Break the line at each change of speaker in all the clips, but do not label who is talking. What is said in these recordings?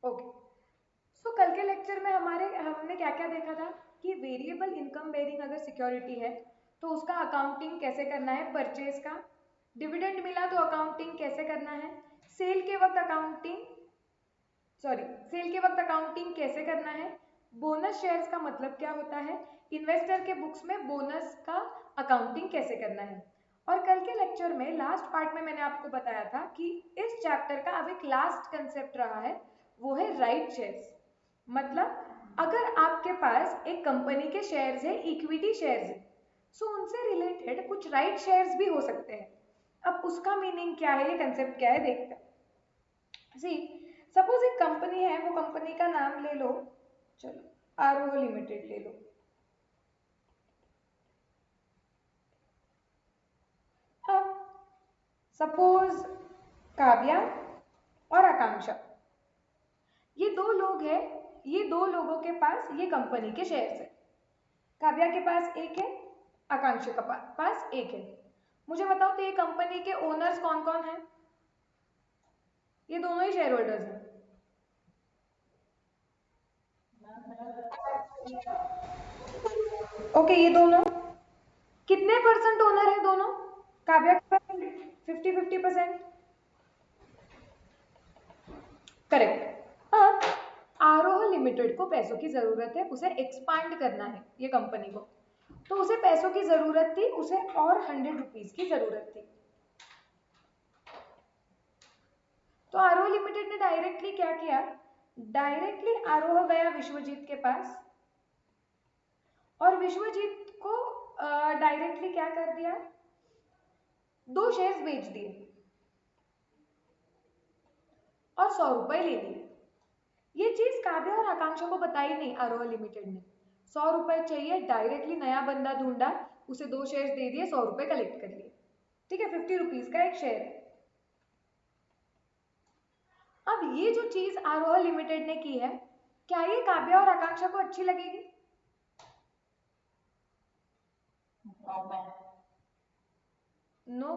Okay, सो कल के lecture में हमने क्या क्या देखा था कि वेरिएबल इनकम बेरिंग अगर सिक्योरिटी है तो उसका अकाउंटिंग कैसे करना है, परचेज का। डिविडेंड मिला तो अकाउंटिंग कैसे करना है, सेल के वक्त अकाउंटिंग सेल के वक्त अकाउंटिंग कैसे करना है, बोनस शेयर्स का मतलब क्या होता है, इन्वेस्टर के बुक्स में बोनस का अकाउंटिंग कैसे करना है। और कल के लेक्चर में लास्ट पार्ट में मैंने आपको बताया था कि इस चैप्टर का अब एक लास्ट कंसेप्ट रहा है, वो है राइट शेयर्स। मतलब अगर आपके पास एक कंपनी के शेयर्स है, इक्विटी शेयर्स है, सो उनसे रिलेटेड कुछ राइट शेयर्स भी हो सकते हैं। अब उसका मीनिंग क्या है, ये कंसेप्ट क्या है, देखते हैं। सी सपोज एक कंपनी है, वो कंपनी का नाम ले लो, चलो आरोह लिमिटेड ले लो। अब सपोज काव्या और आकांक्षा, ये दो लोग हैं, ये दो लोगों के पास ये कंपनी के शेयर्स है। काव्या के पास एक है, आकांक्षा के पास एक है। मुझे बताओ तो ये कंपनी के ओनर्स कौन कौन है? ये दोनों ही शेयर होल्डर्स हैं। ओके, ये दोनों कितने परसेंट ओनर है दोनों? काव्या के पास 50-50%। करेक्ट। अब आरोह लिमिटेड को पैसों की जरूरत है, उसे एक्सपांड करना है ये कंपनी को, तो उसे पैसों की जरूरत थी, उसे और 100 रुपीज की जरूरत थी। तो आरोह लिमिटेड ने डायरेक्टली क्या किया, डायरेक्टली आरोह गया विश्वजीत के पास और विश्वजीत को डायरेक्टली क्या कर दिया, 2 शेयर्स बेच दिए और 100 रुपए ले लिए। ये चीज काव्या और आकांक्षा को बताई नहीं आरोह लिमिटेड ने। 100 रुपए चाहिए, डायरेक्टली नया बंदा ढूंढा, उसे 2 शेयर्स दे दिए, 100 रुपए कलेक्ट कर लिए। ठीक है, 50 रुपीज का एक शेयर है। अब ये जो चीज आरोह लिमिटेड ने की है, क्या ये काव्या और आकांक्षा को अच्छी लगेगी? नो।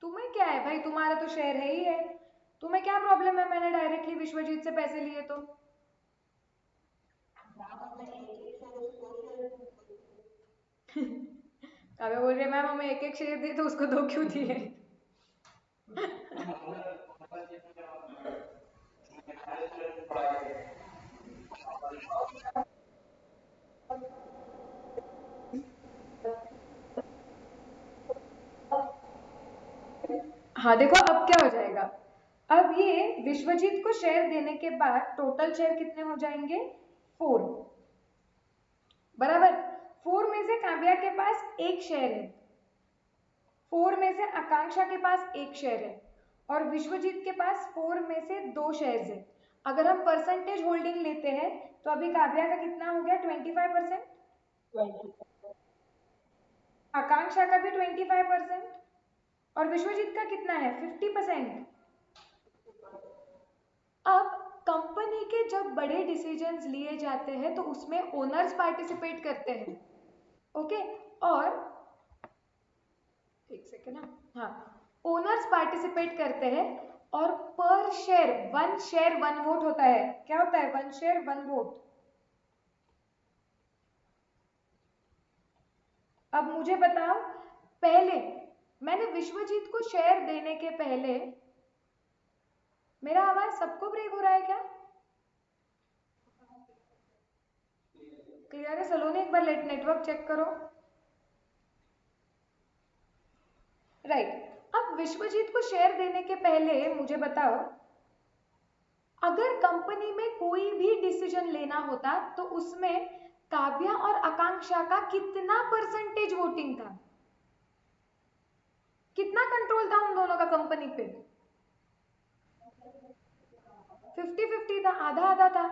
तुम्हें क्या है भाई, तुम्हारा तो शेयर है ही है, तुम्हें क्या प्रॉब्लम है मैंने डायरेक्टली विश्वजीत से पैसे लिए तो? काव्या बोल रही है मैम हमें एक एक शेयर दिए तो उसको 2 क्यों दिए? हाँ देखो अब क्या हो जाएगा, अब ये विश्वजीत को शेयर देने के बाद टोटल शेयर कितने हो जाएंगे, 4। बराबर। 4 में से काव्या के पास एक शेयर है, 4 में से आकांक्षा के पास एक शेयर है और विश्वजीत के पास 4 में से 2 शेयर्स है। अगर हम परसेंटेज होल्डिंग लेते हैं तो अभी काव्या का कितना हो गया, 25%, आकांक्षा का भी 25% और विश्वजीत का कितना है, 50%। अब कंपनी के जब बड़े डिसीजंस लिए जाते हैं तो उसमें ओनर्स पार्टिसिपेट करते हैं। ओके, और एक सेकेंड ना, हाँ, ओनर्स पार्टिसिपेट करते हैं और पर शेयर 1 शेयर 1 वोट होता है। क्या होता है, 1 शेयर 1 वोट। अब मुझे बताओ, पहले मैंने विश्वजीत को शेयर देने के पहले, मेरा आवाज सबको ब्रेक हो रहा है क्या? क्लियर है? सलोनी एक बार नेटवर्क चेक करो। राइट। अब विश्वजीत को शेयर देने के पहले मुझे बताओ, अगर कंपनी में कोई भी डिसीजन लेना होता तो उसमें काव्या और आकांक्षा का कितना परसेंटेज वोटिंग था, कितना कंट्रोल था उन दोनों का कंपनी पे? 50-50 था, आधा आधा था,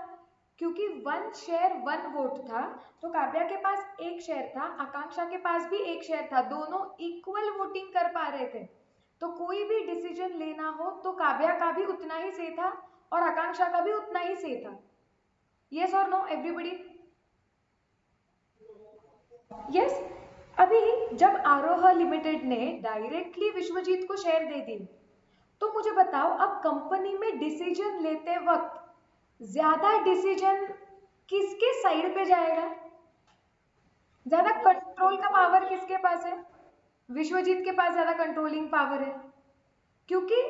क्योंकि 1 शेयर 1 वोट था। तो काव्या के पास एक शेयर था, आकांक्षा के पास भी एक शेयर था, दोनों इक्वल वोटिंग कर पा रहे थे। तो कोई भी डिसीजन लेना हो तो काव्या का भी उतना ही से था और आकांक्षा का भी उतना ही से था। यस और नो एवरीबॉडी? यस। अभी जब आरोह लिमिटेड ने डायरेक्टली विश्वजीत को शेयर दे दी, तो मुझे बताओ अब कंपनी में डिसीजन लेते वक्त ज्यादा डिसीजन किसके साइड पे जाएगा? ज्यादा कंट्रोल का पावर किसके पास है? विश्वजीत के पास ज्यादा कंट्रोलिंग पावर है, क्योंकि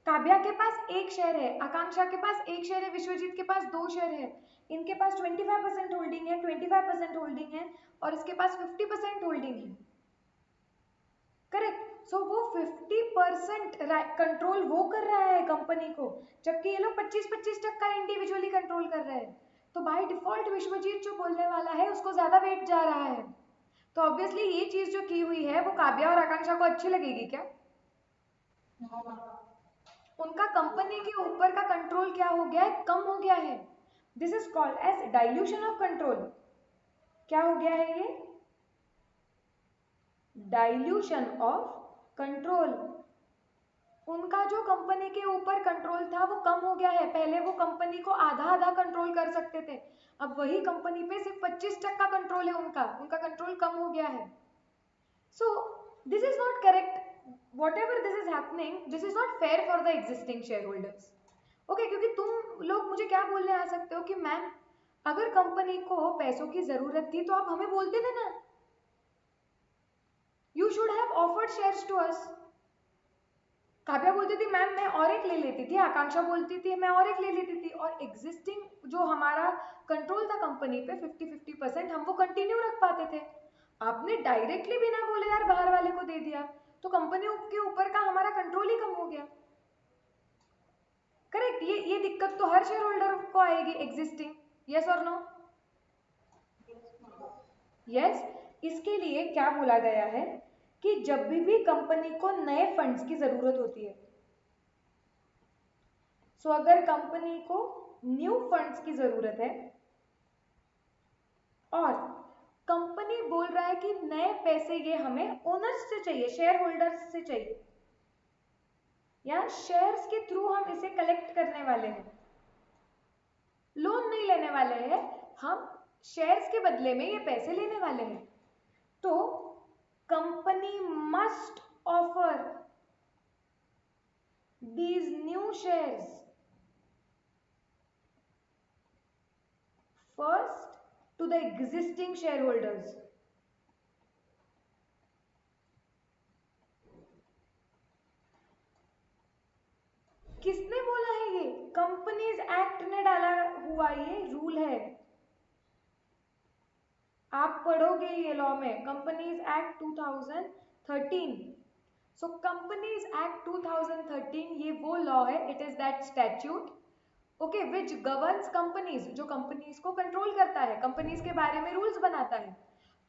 काव्या के पास एक शेयर है, आकांक्षा के पास एक शेयर है, विश्वजीत के पास दो शेयर है, इनके पास 25% होल्डिंग है, 25% होल्डिंग है, और इसके पास 50% होल्डिंग है। करेक्ट। सो वो 50% कंट्रोल वो कर रहा है कंपनी को, जबकि ये लोग 25-25% इंडिविजुअली कंट्रोल कर रहे हैं। तो बाय डिफॉल्ट विश्वजीत जो बोलने वाला है उसको ज्यादा वेट जा रहा है। तो ऑब्वियसली ये चीज जो की हुई है वो काव्या और आकांक्षा को अच्छी लगेगी क्या? उनका कंपनी के ऊपर का कंट्रोल क्या हो गया है? कम हो गया है। This is called as dilution of control. क्या हो गया है ये? Dilution of control. उनका जो कंपनी के ऊपर कंट्रोल था वो कम हो गया है। पहले वो कंपनी को आधा आधा कंट्रोल कर सकते थे, अब वही कंपनी पे सिर्फ 25% कंट्रोल है उनका उनका कंट्रोल कम हो गया है। So this is not correct. whatever this is happening, this is not fair for the existing shareholders. Okay क्योंकि तुम लोग मुझे क्या बोलने आ सकते हो कि मैम अगर कंपनी को पैसों की जरूरत थी तो आप हमें बोलते थे ना, you should have offered shares to us. Kavya बोलती थी मैम मैं और एक ले लेती थी, आकांक्षा बोलती थी मैं और एक ले लेती थी, और एग्जिस्टिंग जो हमारा कंट्रोल था कंपनी पे 50-50% हम वो कंटिन्यू रख पाते थे। आपने डायरेक्टली बिना बोले यार बाहर वाले को दे दिया, तो कंपनी के ऊपर का हमारा कंट्रोल ही कम हो गया। करेक्ट। ये दिक्कत तो हर शेयर होल्डर को आएगी एग्जिस्टिंग। यस और नो? यस। इसके लिए क्या बोला गया है कि जब भी कंपनी को नए फंड्स की जरूरत होती है, सो अगर कंपनी को न्यू फंड्स की जरूरत है और कंपनी बोल रहा है कि नए पैसे ये हमें ओनर्स से चाहिए, शेयर होल्डर्स से चाहिए, या शेयर्स के थ्रू हम इसे कलेक्ट करने वाले हैं, लोन नहीं लेने वाले हैं, हम शेयर्स के बदले में ये पैसे लेने वाले हैं, तो company must offer these new shares first to the existing shareholders. किसने बोला है? ये कंपनीज एक्ट ने डाला हुआ ये रूल है। आप पढ़ोगे ये लॉ में कंपनीज एक्ट 2013। सो कंपनीज एक्ट 2013 ये वो लॉ है, it is that statute okay which governs companies, जो कंपनीज को कंट्रोल करता है, कंपनीज के बारे में रूल्स बनाता है।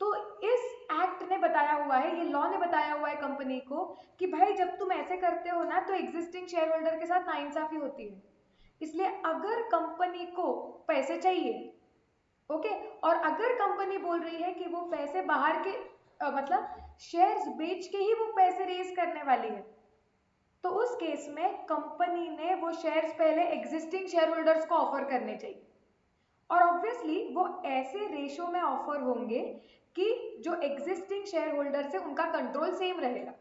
तो इस एक्ट ने बताया हुआ है, ये लॉ ने बताया हुआ है कंपनी को कि भाई जब तुम ऐसे करते हो ना तो एग्जिस्टिंग शेयर होल्डर के साथ नाइंसाफी होती है। इसलिए अगर कंपनी को पैसे चाहिए ओके और अगर कंपनी बोल रही है कि वो पैसे बाहर के मतलब शेयर्स बेच के ही वो पैसे रेज करने वाली है, तो उस केस में कंपनी ने वो शेयर्स पहले एग्जिस्टिंग शेयर होल्डर्स को ऑफर करने चाहिए, और ऑब्वियसली वो ऐसे रेशो में ऑफर होंगे कि जो एग्जिस्टिंग शेयर होल्डर से उनका कंट्रोल सेम रहेगा।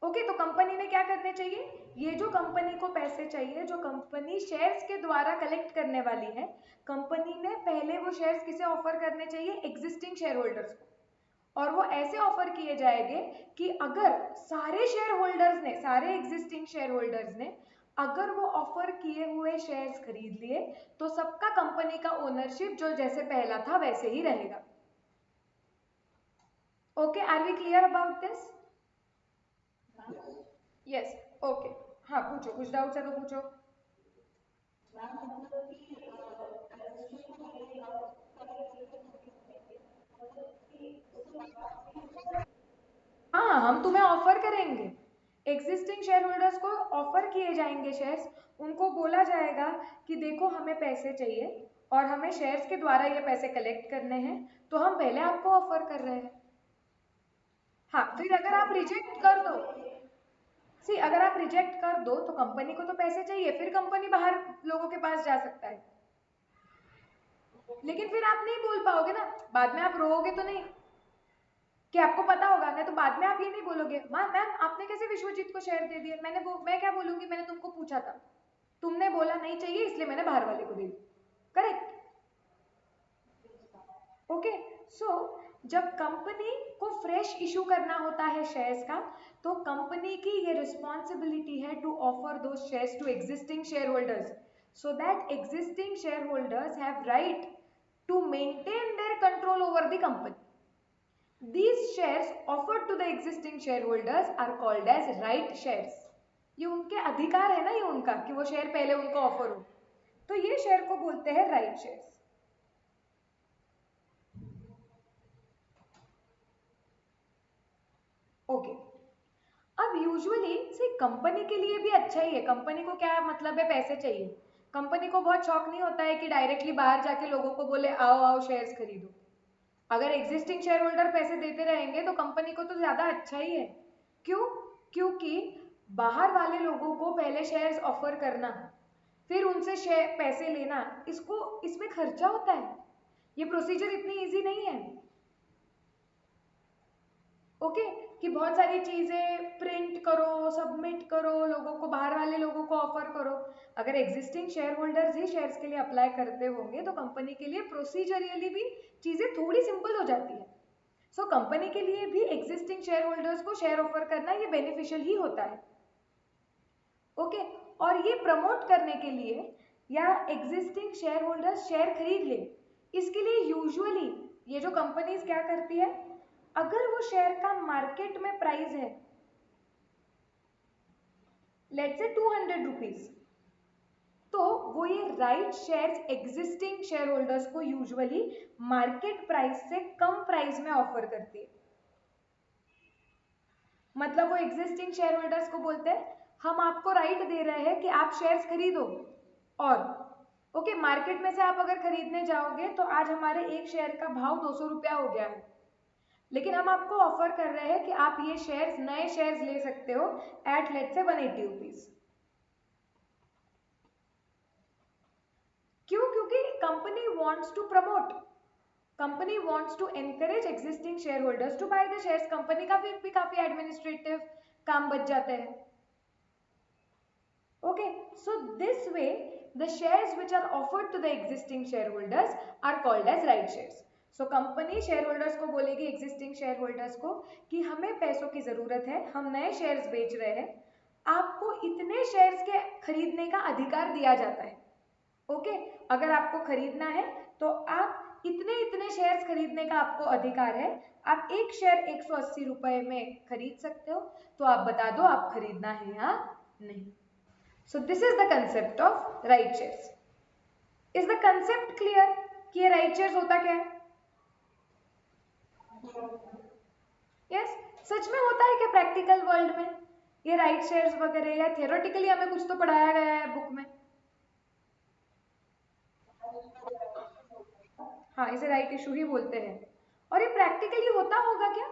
ओके तो कंपनी ने क्या करने चाहिए, ये जो कंपनी को पैसे चाहिए जो कंपनी शेयर्स के द्वारा कलेक्ट करने वाली है, कंपनी ने पहले वो शेयर्स किसे ऑफर करने चाहिए? एग्जिस्टिंग शेयर होल्डर्स को, और वो ऐसे ऑफर किए जाएंगे कि अगर सारे शेयर होल्डर्स ने, सारे एग्जिस्टिंग शेयर होल्डर्स ने अगर वो ऑफर किए हुए शेयर्स खरीद लिए तो सबका कंपनी का ओनरशिप जो जैसे पहला था वैसे ही रहेगा। Okay are we clear about this? Yes. Okay हाँ पूछो, कुछ डाउट्स है तो पूछो। हाँ हम तुम्हें ऑफर करेंगे, एग्जिस्टिंग शेयर होल्डर्स को ऑफर किए जाएंगे शेयर्स, उनको बोला जाएगा कि देखो हमें पैसे चाहिए और हमें शेयर्स के द्वारा ये पैसे कलेक्ट करने हैं, तो हम पहले आपको ऑफर कर रहे हैं। हाँ फिर अगर आप रिजेक्ट कर दो, सी अगर आप रिजेक्ट कर दो तो कंपनी को तो पैसे चाहिए, फिर कंपनी बाहर लोगों के पास जा सकता है, लेकिन फिर आप नहीं बोल पाओगे ना, बाद में आप रोओगे तो नहीं कि आपको पता होगा ना, तो बाद में आप ये नहीं बोलोगे मैम मैम आपने कैसे विश्वजीत को शेयर दे दिए, मैं क्या बोलूंगी मैंने तुमको पूछा था। तुमने बोला नहीं चाहिए इसलिए मैंने बाहर वाले को दे दी, करेक्ट? ओके, सो जब कंपनी को फ्रेश इशू करना होता है शेयर्स का, तो कंपनी की ये रिस्पॉन्सिबिलिटी है टू ऑफर दो shares to existing share holders, so that existing share holders have right to maintain their control over the company. These shares offered to the existing shareholders are called as right shares. ये उनके अधिकार है ना, ये उनका कि वो share पहले उनको ऑफर हो, तो ये शेयर को बोलते हैं राइट शेयर्स. ओके, अब यूजुअली से कंपनी के लिए भी अच्छा ही है. कंपनी को क्या मतलब है, पैसे चाहिए. कंपनी को बहुत शौक नहीं होता है कि डायरेक्टली बाहर जाके लोगों को बोले आओ आओ शेयर्स खरीदो. अगर एग्जिस्टिंग शेयर होल्डर पैसे देते रहेंगे तो कंपनी को तो ज्यादा अच्छा ही है. क्यों? क्योंकि बाहर वाले लोगों को पहले शेयर्स ऑफर करना, फिर उनसे शेयर पैसे लेना, इसमें खर्चा होता है. ये प्रोसीजर इतनी इजी नहीं है. ओके, कि बहुत सारी चीजें प्रिंट करो, सबमिट करो, लोगों को, बाहर वाले लोगों को ऑफर करो. अगर एग्जिस्टिंग शेयर होल्डर्स ही शेयर्स के लिए अप्लाई करते होंगे तो कंपनी के लिए प्रोसीजरियली भी चीजें थोड़ी सिंपल हो जाती है. सो कंपनी के लिए भी एग्जिस्टिंग शेयर होल्डर्स को शेयर ऑफर करना ये बेनिफिशियल ही होता है. ओके, और ये प्रमोट करने के लिए या एग्जिस्टिंग शेयर होल्डर्स शेयर खरीद ले, इसके लिए यूजुअली ये जो कंपनीज क्या करती है, अगर वो शेयर का मार्केट में प्राइस है लेट्स से 200 रुपीज, तो वो ये right shares existing share holders को यूजुअली मार्केट प्राइस से कम प्राइस में ऑफर करती है. मतलब वो एग्जिस्टिंग शेयर होल्डर्स को बोलते हैं हम आपको राइट दे रहे हैं कि आप शेयर्स खरीदो, और ओके मार्केट में से आप अगर खरीदने जाओगे तो आज हमारे एक शेयर का भाव 200 रुपया हो गया है, लेकिन हम आपको ऑफर कर रहे हैं कि आप ये शेयर्स, नए शेयर्स ले सकते हो एट लेट्स से 180 रुपीज. क्यों? क्योंकि company wants to promote, company wants to encourage existing share holders to buy the shares. Company का भी काफी एडमिनिस्ट्रेटिव काम बच जाते हैं. Okay, so this way the shares which are offered to the existing shareholders are called as right shares. So company shareholders को बोलेगी existing shareholders को कि हमें पैसों की जरूरत है, हम नए shares बेच रहे हैं, आपको इतने shares के खरीदने का अधिकार दिया जाता है. ओके, अगर आपको खरीदना है तो आप इतने shares खरीदने का आपको अधिकार है. आप एक शेयर 180 रुपए में खरीद सकते हो, तो आप बता दो आप खरीदना है या नहीं. So this is the concept of right shares. Is the concept clear कि ये right shares होता क्या है? Yes, सच में होता है क्या प्रैक्टिकल वर्ल्ड में ये right shares वगैरह, या theoretically हमें कुछ तो पढ़ाया गया है बुक में? हाँ, इसे राइट इशू ही बोलते हैं. और ये प्रैक्टिकली होता होगा क्या?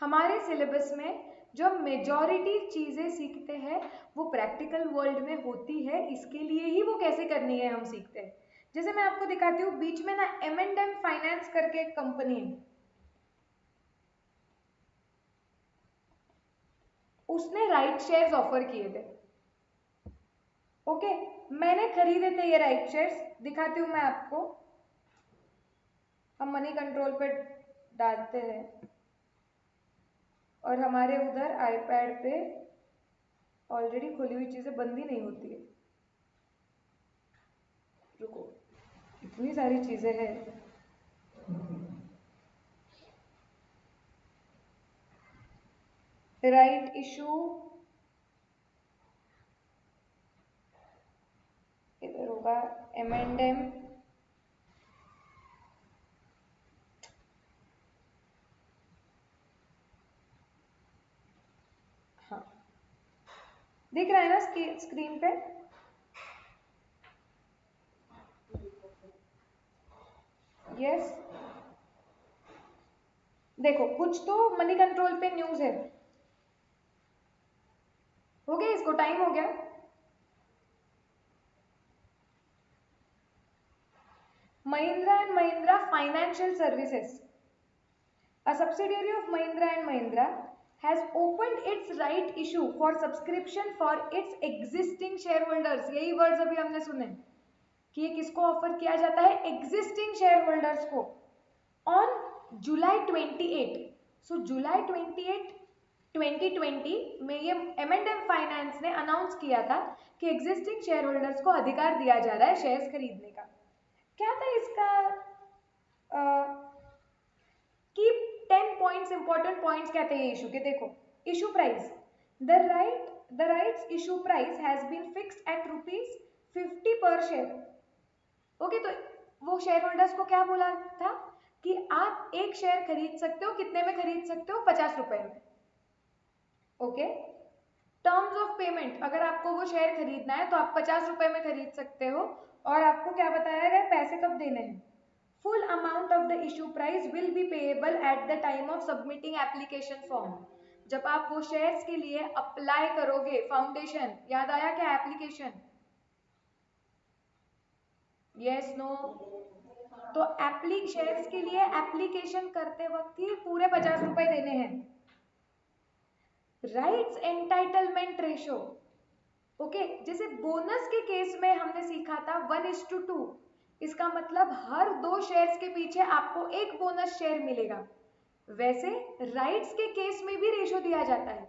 हमारे सिलेबस में जो मेजॉरिटी चीजें सीखते हैं वो प्रैक्टिकल वर्ल्ड में होती है, इसके लिए ही वो कैसे करनी है हम सीखते हैं. जैसे मैं आपको दिखाती हूँ, बीच में ना M&M फाइनेंस करके एक कंपनी है, उसने राइट शेयर्स ऑफर किए थे. ओके, मैंने खरीदे थे ये राइट शेयर्स, दिखाती हूँ मैं आपको. हम मनी कंट्रोल पे डालते हैं और हमारे उधर आईपैड पे ऑलरेडी खुली हुई चीजें बंद ही नहीं होती है. रुको, इतनी सारी चीजें हैं. राइट इशू इधर होगा, M&M, हाँ दिख रहा है ना स्क्रीन पे? यस, देखो कुछ तो मनी कंट्रोल पे न्यूज है. हो गया, इसको टाइम हो गया. Mahindra and Mahindra Financial Services, a subsidiary of Mahindra and Mahindra, has opened its right issue for subscription for its existing shareholders. यही वर्ड्स अभी हमने सुने कि ये किसको ऑफर किया जाता है, एग्जिस्टिंग शेयर होल्डर्स को, ऑन जुलाई 28। सो जुलाई 28 2020 में ये M&M फाइनेंस ने अनाउंस किया था कि एग्जिस्टिंग शेयर होल्डर्स को अधिकार दिया जा रहा है शेयर्स खरीदने का। क्या था इसका कि 10 पॉइंट्स, इंपॉर्टेंट पॉइंट्स कहते हैं इशू के। देखो, issue price, the rights issue price has been fixed at ₹50 per share. Okay, तो वो शेयर होल्डर्स को क्या बोला था कि आप एक शेयर खरीद सकते हो, कितने में खरीद सकते हो, ₹50 में। ओके, टर्म्स ऑफ पेमेंट, अगर आपको वो शेयर खरीदना है तो आप ₹50 में खरीद सकते हो, और आपको क्या बताया गया, पैसे कब देने हैं। Full amount of the issue price will B payable at the time of submitting application form. जब आप वो शेयर्स के लिए अप्लाई करोगे, फाउंडेशन, याद आया क्या, एप्लीकेशन, यस नो, तो शेयर्स के लिए एप्लीकेशन करते वक्त ही पूरे ₹50 देने हैं। राइट्स एंटाइटलमेंट रेशो, ओके, जैसे बोनस के केस में हमने सीखा था 1:2, इसका मतलब हर 2 शेयर्स के पीछे आपको एक बोनस शेयर मिलेगा। वैसे राइट्स के केस में भी रेशो दिया जाता है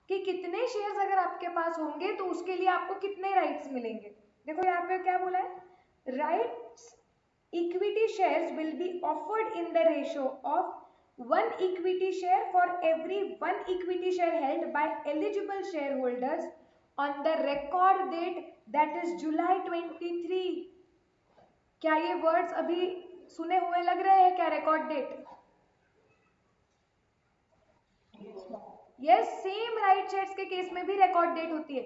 कि कितने शेयर्स अगर आपके पास होंगे तो उसके लिए आपको कितने राइट्स मिलेंगे। देखो यहाँ पे क्या बोला है, rights equity shares will be offered in the ratio of 1 equity share for every 1 equity share held by eligible shareholders on the record date, that is July 23। क्या ये वर्ड्स अभी सुने हुए लग रहे हैं क्या, record date? Yes, same right shares के केस में भी रिकॉर्ड डेट होती है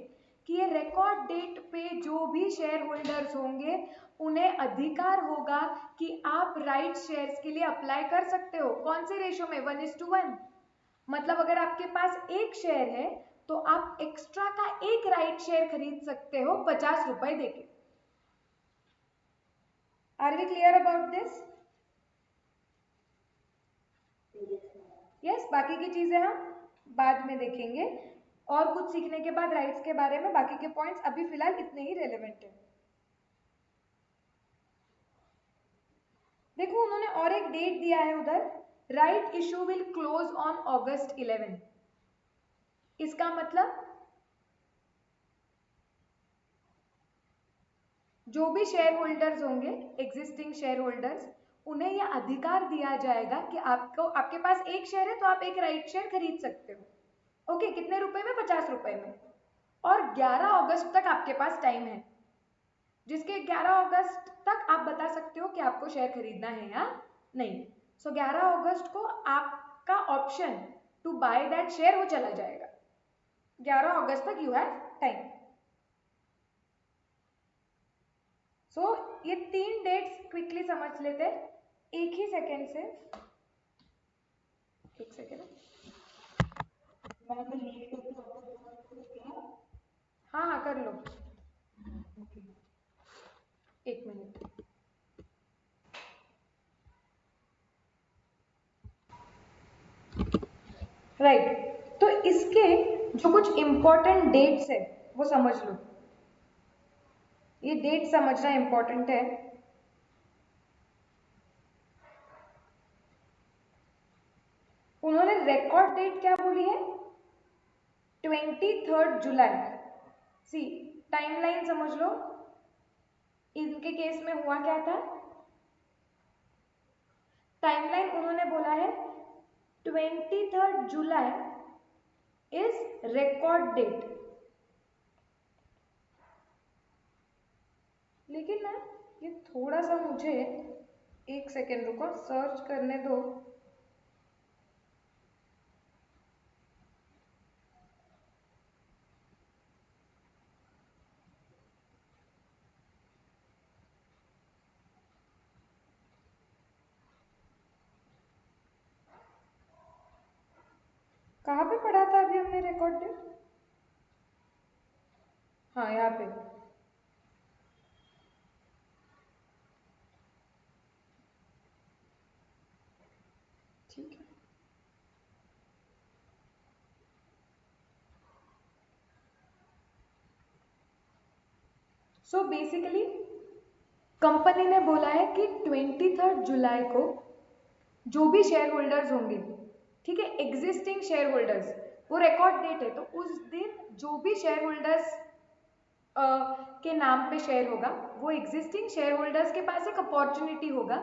कि ये रिकॉर्ड डेट पे जो भी शेयर होल्डर्स होंगे उन्हें अधिकार होगा कि आप राइट शेयर्स के लिए अप्लाई कर सकते हो। कौन से रेशो में, 1:1। मतलब अगर आपके पास एक शेयर है तो आप एक्स्ट्रा का एक राइट शेयर खरीद सकते हो ₹50 देके। Are we clear about this? Yes, बाकी की चीजें हम बाद में देखेंगे, और कुछ सीखने के बाद राइट्स के बारे में बाकी के पॉइंट्स अभी फिलहाल इतने ही रेलेवेंट है। देखो, उन्होंने और एक डेट दिया है उधर, right issue will close on August 11। इसका मतलब जो भी शेयर होल्डर्स होंगे, एग्जिस्टिंग शेयर होल्डर्स, उन्हें यह अधिकार दिया जाएगा कि आपके पास एक शेयर है तो आप एक राइट शेयर खरीद सकते हो। ओके, कितने रुपए में, ₹50 में, और 11 अगस्त तक आपके पास टाइम है, जिसके 11 अगस्त तक आप बता सकते हो कि आपको शेयर खरीदना है या नहीं। सो 11 अगस्त को आपका option to buy that share वो चला जाएगा। 11 अगस्त तक यू हैव टाइम। सो ये 3 डेट्स क्विकली समझ लेते हैं, एक ही सेकेंड से, एक सेकेंड। हाँ हाँ कर लो, एक मिनट। राइट, तो इसके जो कुछ इंपॉर्टेंट डेट्स है वो समझ लो, ये डेट समझना इंपॉर्टेंट है। उन्होंने रिकॉर्ड डेट क्या बोली है, 23 जुलाई। सी, टाइमलाइन समझ लो, इनके केस में हुआ क्या था, टाइमलाइन उन्होंने बोला है 23 जुलाई इज रिकॉर्ड डेट। लेकिन ना ये थोड़ा सा मुझे, एक सेकेंड रुको, सर्च करने दो। कहाँ पे पढ़ा था अभी हमने रिकॉर्ड डेट? हाँ, यहाँ पे। ठीक है, सो बेसिकली कंपनी ने बोला है कि 23 जुलाई को जो भी शेयर होल्डर्स होंगे, ठीक है, एग्जिस्टिंग शेयर होल्डर्स, वो रिकॉर्ड डेट है, तो उस दिन जो भी शेयर होल्डर्स के नाम पे शेयर होगा, वो एग्जिस्टिंग शेयर होल्डर्स के पास एक अपॉर्चुनिटी होगा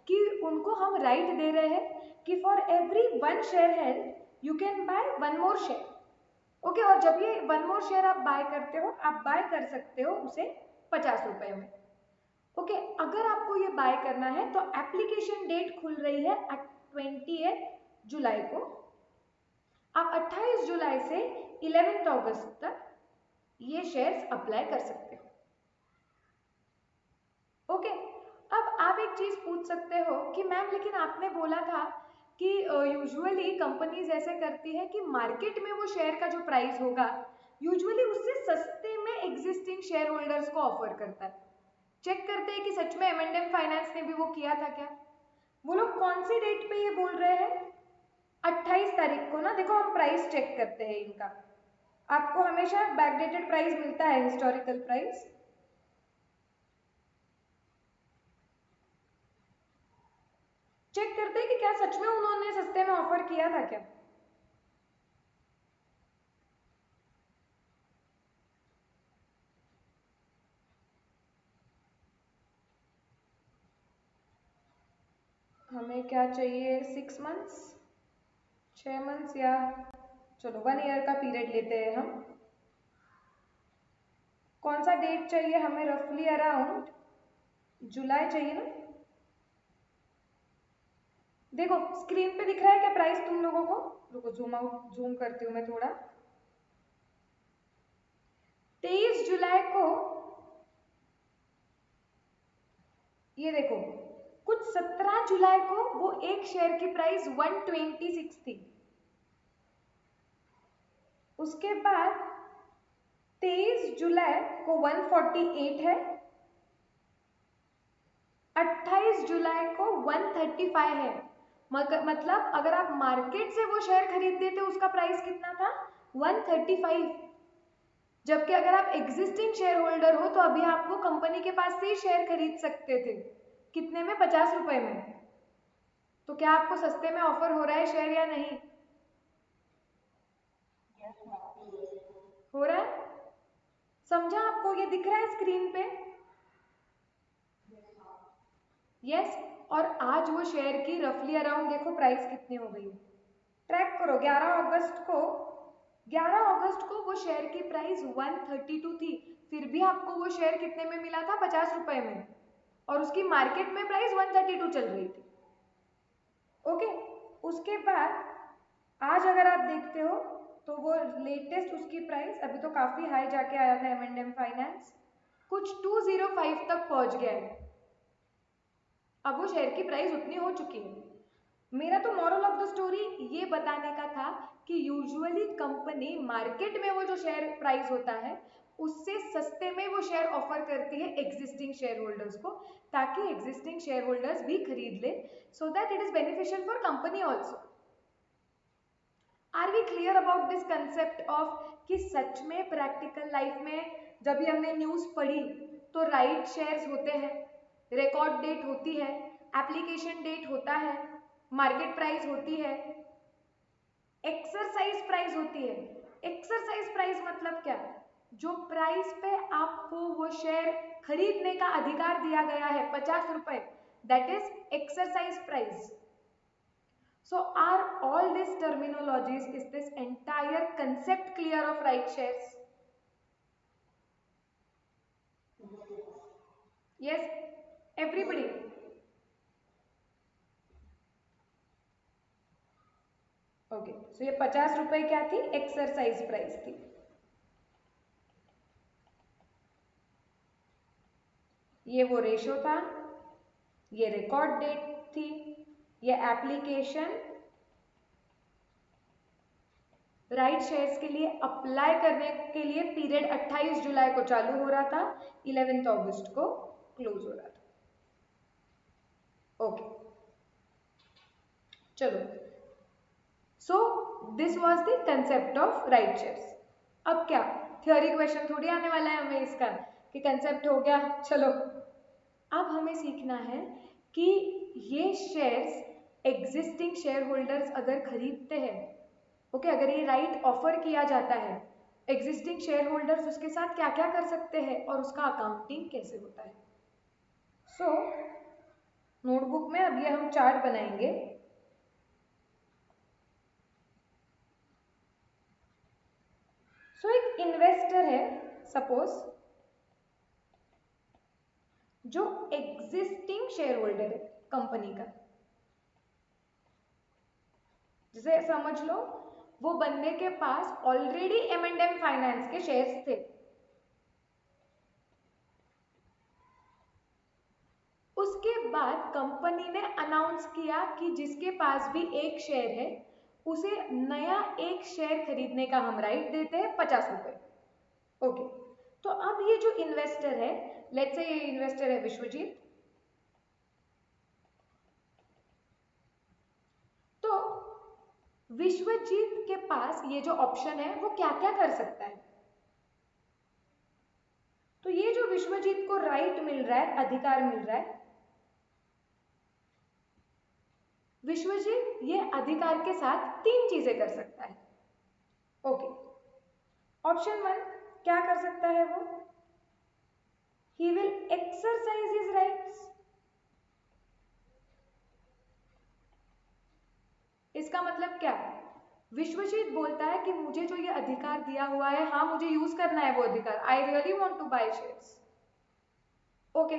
कि उनको हम राइट दे रहे हैं कि for every 1 share held you can buy 1 more share. Okay, और जब ये 1 मोर शेयर आप बाय करते हो, आप बाय कर सकते हो उसे 50 रुपए में। ओके, अगर आपको ये बाय करना है तो एप्लीकेशन डेट खुल रही है 28 जुलाई को। आप 28 जुलाई से 11 अगस्त तक ये शेयर्स अप्लाई कर सकते हो। ओके, अब आप एक चीज पूछ सकते हो कि मैम लेकिन आपने बोला था कि यूजुअली कंपनीज ऐसे करती है कि मार्केट में वो शेयर का जो प्राइस होगा यूजुअली उससे सस्ते में एग्जिस्टिंग शेयर होल्डर्स को ऑफर करता है। चेक करते हैं कि सच में M&M फाइनेंस ने भी वो किया था क्या। वो लोग कौन सी डेट पे ये बोल रहे हैं? 28 तारीख को ना। देखो हम प्राइस चेक करते हैं इनका, आपको हमेशा बैकडेटेड प्राइस मिलता है, हिस्टोरिकल प्राइस। चेक करते हैं कि क्या सच में उन्होंने सस्ते में ऑफर किया था क्या। हमें क्या चाहिए, 6 मंथ्स, 6 मंथ्स, या चलो 1 ईयर का पीरियड लेते हैं हम। कौन सा डेट चाहिए हमें? रफली अराउंड जुलाई चाहिए ना। देखो स्क्रीन पे दिख रहा है क्या प्राइस तुम लोगों को? रुको जूम करती हूँ मैं थोड़ा। 23 जुलाई को ये देखो, कुछ 17 जुलाई को वो एक शेयर की प्राइस 126 थी। उसके बाद 23 जुलाई को 148 है, 28 जुलाई को 135 है। मतलब अगर आप मार्केट से वो शेयर खरीदते थे उसका प्राइस कितना था? 135। जबकि अगर आप एग्जिस्टिंग शेयर होल्डर हो तो अभी आप वो कंपनी के पास से ही शेयर खरीद सकते थे। कितने में? 50 रुपए में। तो क्या आपको सस्ते में ऑफर हो रहा है शेयर या नहीं? हो रहा है? समझा आपको? ये दिख रहा है स्क्रीन पे? यस। और आज वो शेयर की रफली अराउंड देखो प्राइस कितनी हो गई है, ट्रैक करो। 11 अगस्त को वो शेयर की प्राइस 132 थी, फिर भी आपको वो शेयर कितने में मिला था? 50 रुपए में, और उसकी मार्केट में प्राइस 132 चल रही थी। ओके, उसके बाद आज अगर आप देखते हो तो वो लेटेस्ट उसकी प्राइस अभी तो काफी हाई जाके आया था M&M फाइनेंस, कुछ 205 तक पहुंच गया है। अब वो शेयर की प्राइस उतनी हो चुकी है। मेरा तो मॉरल ऑफ द स्टोरी ये बताने का था कि यूजुअली कंपनी मार्केट में वो जो शेयर प्राइस होता है उससे सस्ते में वो शेयर ऑफर करती है एग्जिस्टिंग शेयर होल्डर्स को, ताकि एग्जिस्टिंग शेयर होल्डर्स भी खरीद ले, so that it is beneficial for company also. Are we clear about this concept of कि सच में प्रैक्टिकल लाइफ में जब भी हमने न्यूज पढ़ी तो राइट शेयर्स होते हैं, रिकॉर्ड डेट होती है, एप्लीकेशन डेट होता है, मार्केट प्राइस होती है, एक्सरसाइज प्राइस होती है। एक्सरसाइज प्राइस मतलब क्या? जो प्राइस पे आपको वो शेयर खरीदने का अधिकार दिया गया है 50 रुपए, that is exercise price. So are all these terminologies, is this entire concept clear of right shares? Yes, everybody. Okay, so ये 50 रुपए क्या थी? एक्सरसाइज प्राइस थी। ये वो रेशो था, ये रिकॉर्ड डेट थी, ये एप्लीकेशन राइट शेयर्स के लिए अप्लाई करने के लिए पीरियड 28 जुलाई को चालू हो रहा था, 11 अगस्त को क्लोज हो रहा था। ओके, चलो, so this was the concept of right shares. अब क्या थियोरी क्वेश्चन थोड़ी आने वाला है हमें इसका कि कंसेप्ट हो गया। चलो अब हमें सीखना है कि ये शेयर्स एग्जिस्टिंग शेयर होल्डर्स अगर खरीदते हैं, ओके, अगर ये राइट ऑफर किया जाता है, एग्जिस्टिंग शेयर होल्डर्स उसके साथ क्या क्या कर सकते हैं और उसका अकाउंटिंग कैसे होता है। सो नोटबुक में अब ये हम चार्ट बनाएंगे। एक इन्वेस्टर है सपोज, जो एग्जिस्टिंग शेयर होल्डर है कंपनी का, जैसे समझ लो वो बंदे के पास ऑलरेडी M&M फाइनेंस के शेयर्स थे, उसके बाद कंपनी ने अनाउंस किया कि जिसके पास भी एक शेयर है उसे नया एक शेयर खरीदने का हम राइट देते हैं 50 रुपए। ओके, तो अब ये जो इन्वेस्टर है, लेट्स से ये इन्वेस्टर है विश्वजीत, तो विश्वजीत के पास ये जो ऑप्शन है वो क्या क्या कर सकता है। तो ये जो विश्वजीत को राइट मिल रहा है, अधिकार मिल रहा है, विश्वजीत ये अधिकार के साथ 3 चीजें कर सकता है। ओके, ऑप्शन 1 क्या कर सकता है वो, he will exercise his rights. इसका मतलब क्या, विश्वजीत बोलता है कि मुझे जो ये अधिकार दिया हुआ है, हाँ मुझे यूज करना है वो अधिकार, I really want to buy shares. Okay,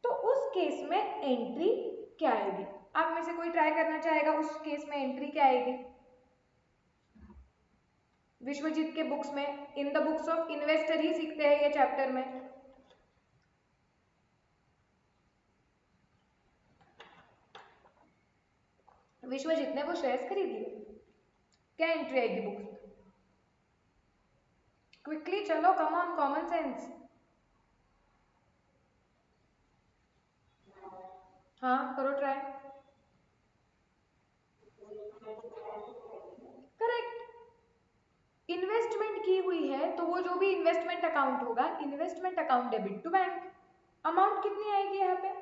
तो उस केस में एंट्री क्या आएगी, आप में से कोई ट्राई करना चाहेगा, उस केस में एंट्री क्या आएगी विश्वजीत के बुक्स में, in the books of investor ही सीखते हैं ये चैप्टर में। विश्वजीत ने वो शेयर्स खरीद लिए, क्या एंट्री आएगी बुक्स में, क्विकली चलो, कम ऑन, कॉमन सेंस। हाँ करो ट्राई। करेक्ट, इन्वेस्टमेंट की हुई है तो वो जो भी इन्वेस्टमेंट अकाउंट होगा, investment account debit to bank. Amount कितनी आएगी यहाँ पे,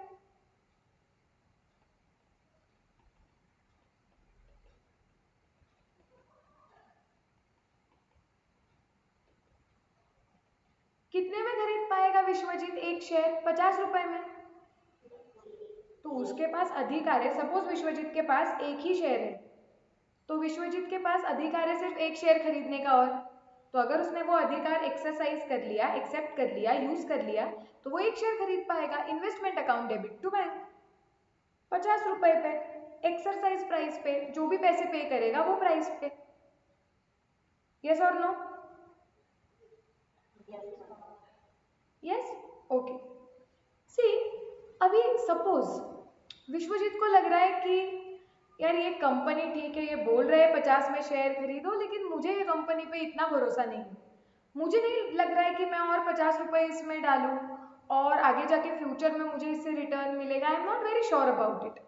कितने में खरीद पाएगा विश्वजीत एक शेयर, 50 रुपए में। तो उसके पास अधिकार है, सपोज विश्वजीत के पास एक ही शेयर है, तो विश्वजीत के पास अधिकार है सिर्फ एक शेयर खरीदने का, और तो अगर उसने वो अधिकार एक्सरसाइज कर लिया, एक्सेप्ट कर लिया, यूज कर लिया, तो वो एक शेयर खरीद पाएगा। Investment account debit to bank, 50 रुपए पे, एक्सरसाइज प्राइस पे, जो भी पैसे पे करेगा वो प्राइस पे। यस और नो, यस, ओके। सी, अभी सपोज विश्वजीत को लग रहा है कि यार ये कंपनी ठीक है, ये बोल रहे हैं 50 में शेयर खरीदो, लेकिन मुझे ये कंपनी पे इतना भरोसा नहीं है, मुझे नहीं लग रहा है कि मैं और 50 रुपए इसमें डालूं और आगे जाके फ्यूचर में मुझे इससे रिटर्न मिलेगा, I am not very sure about it.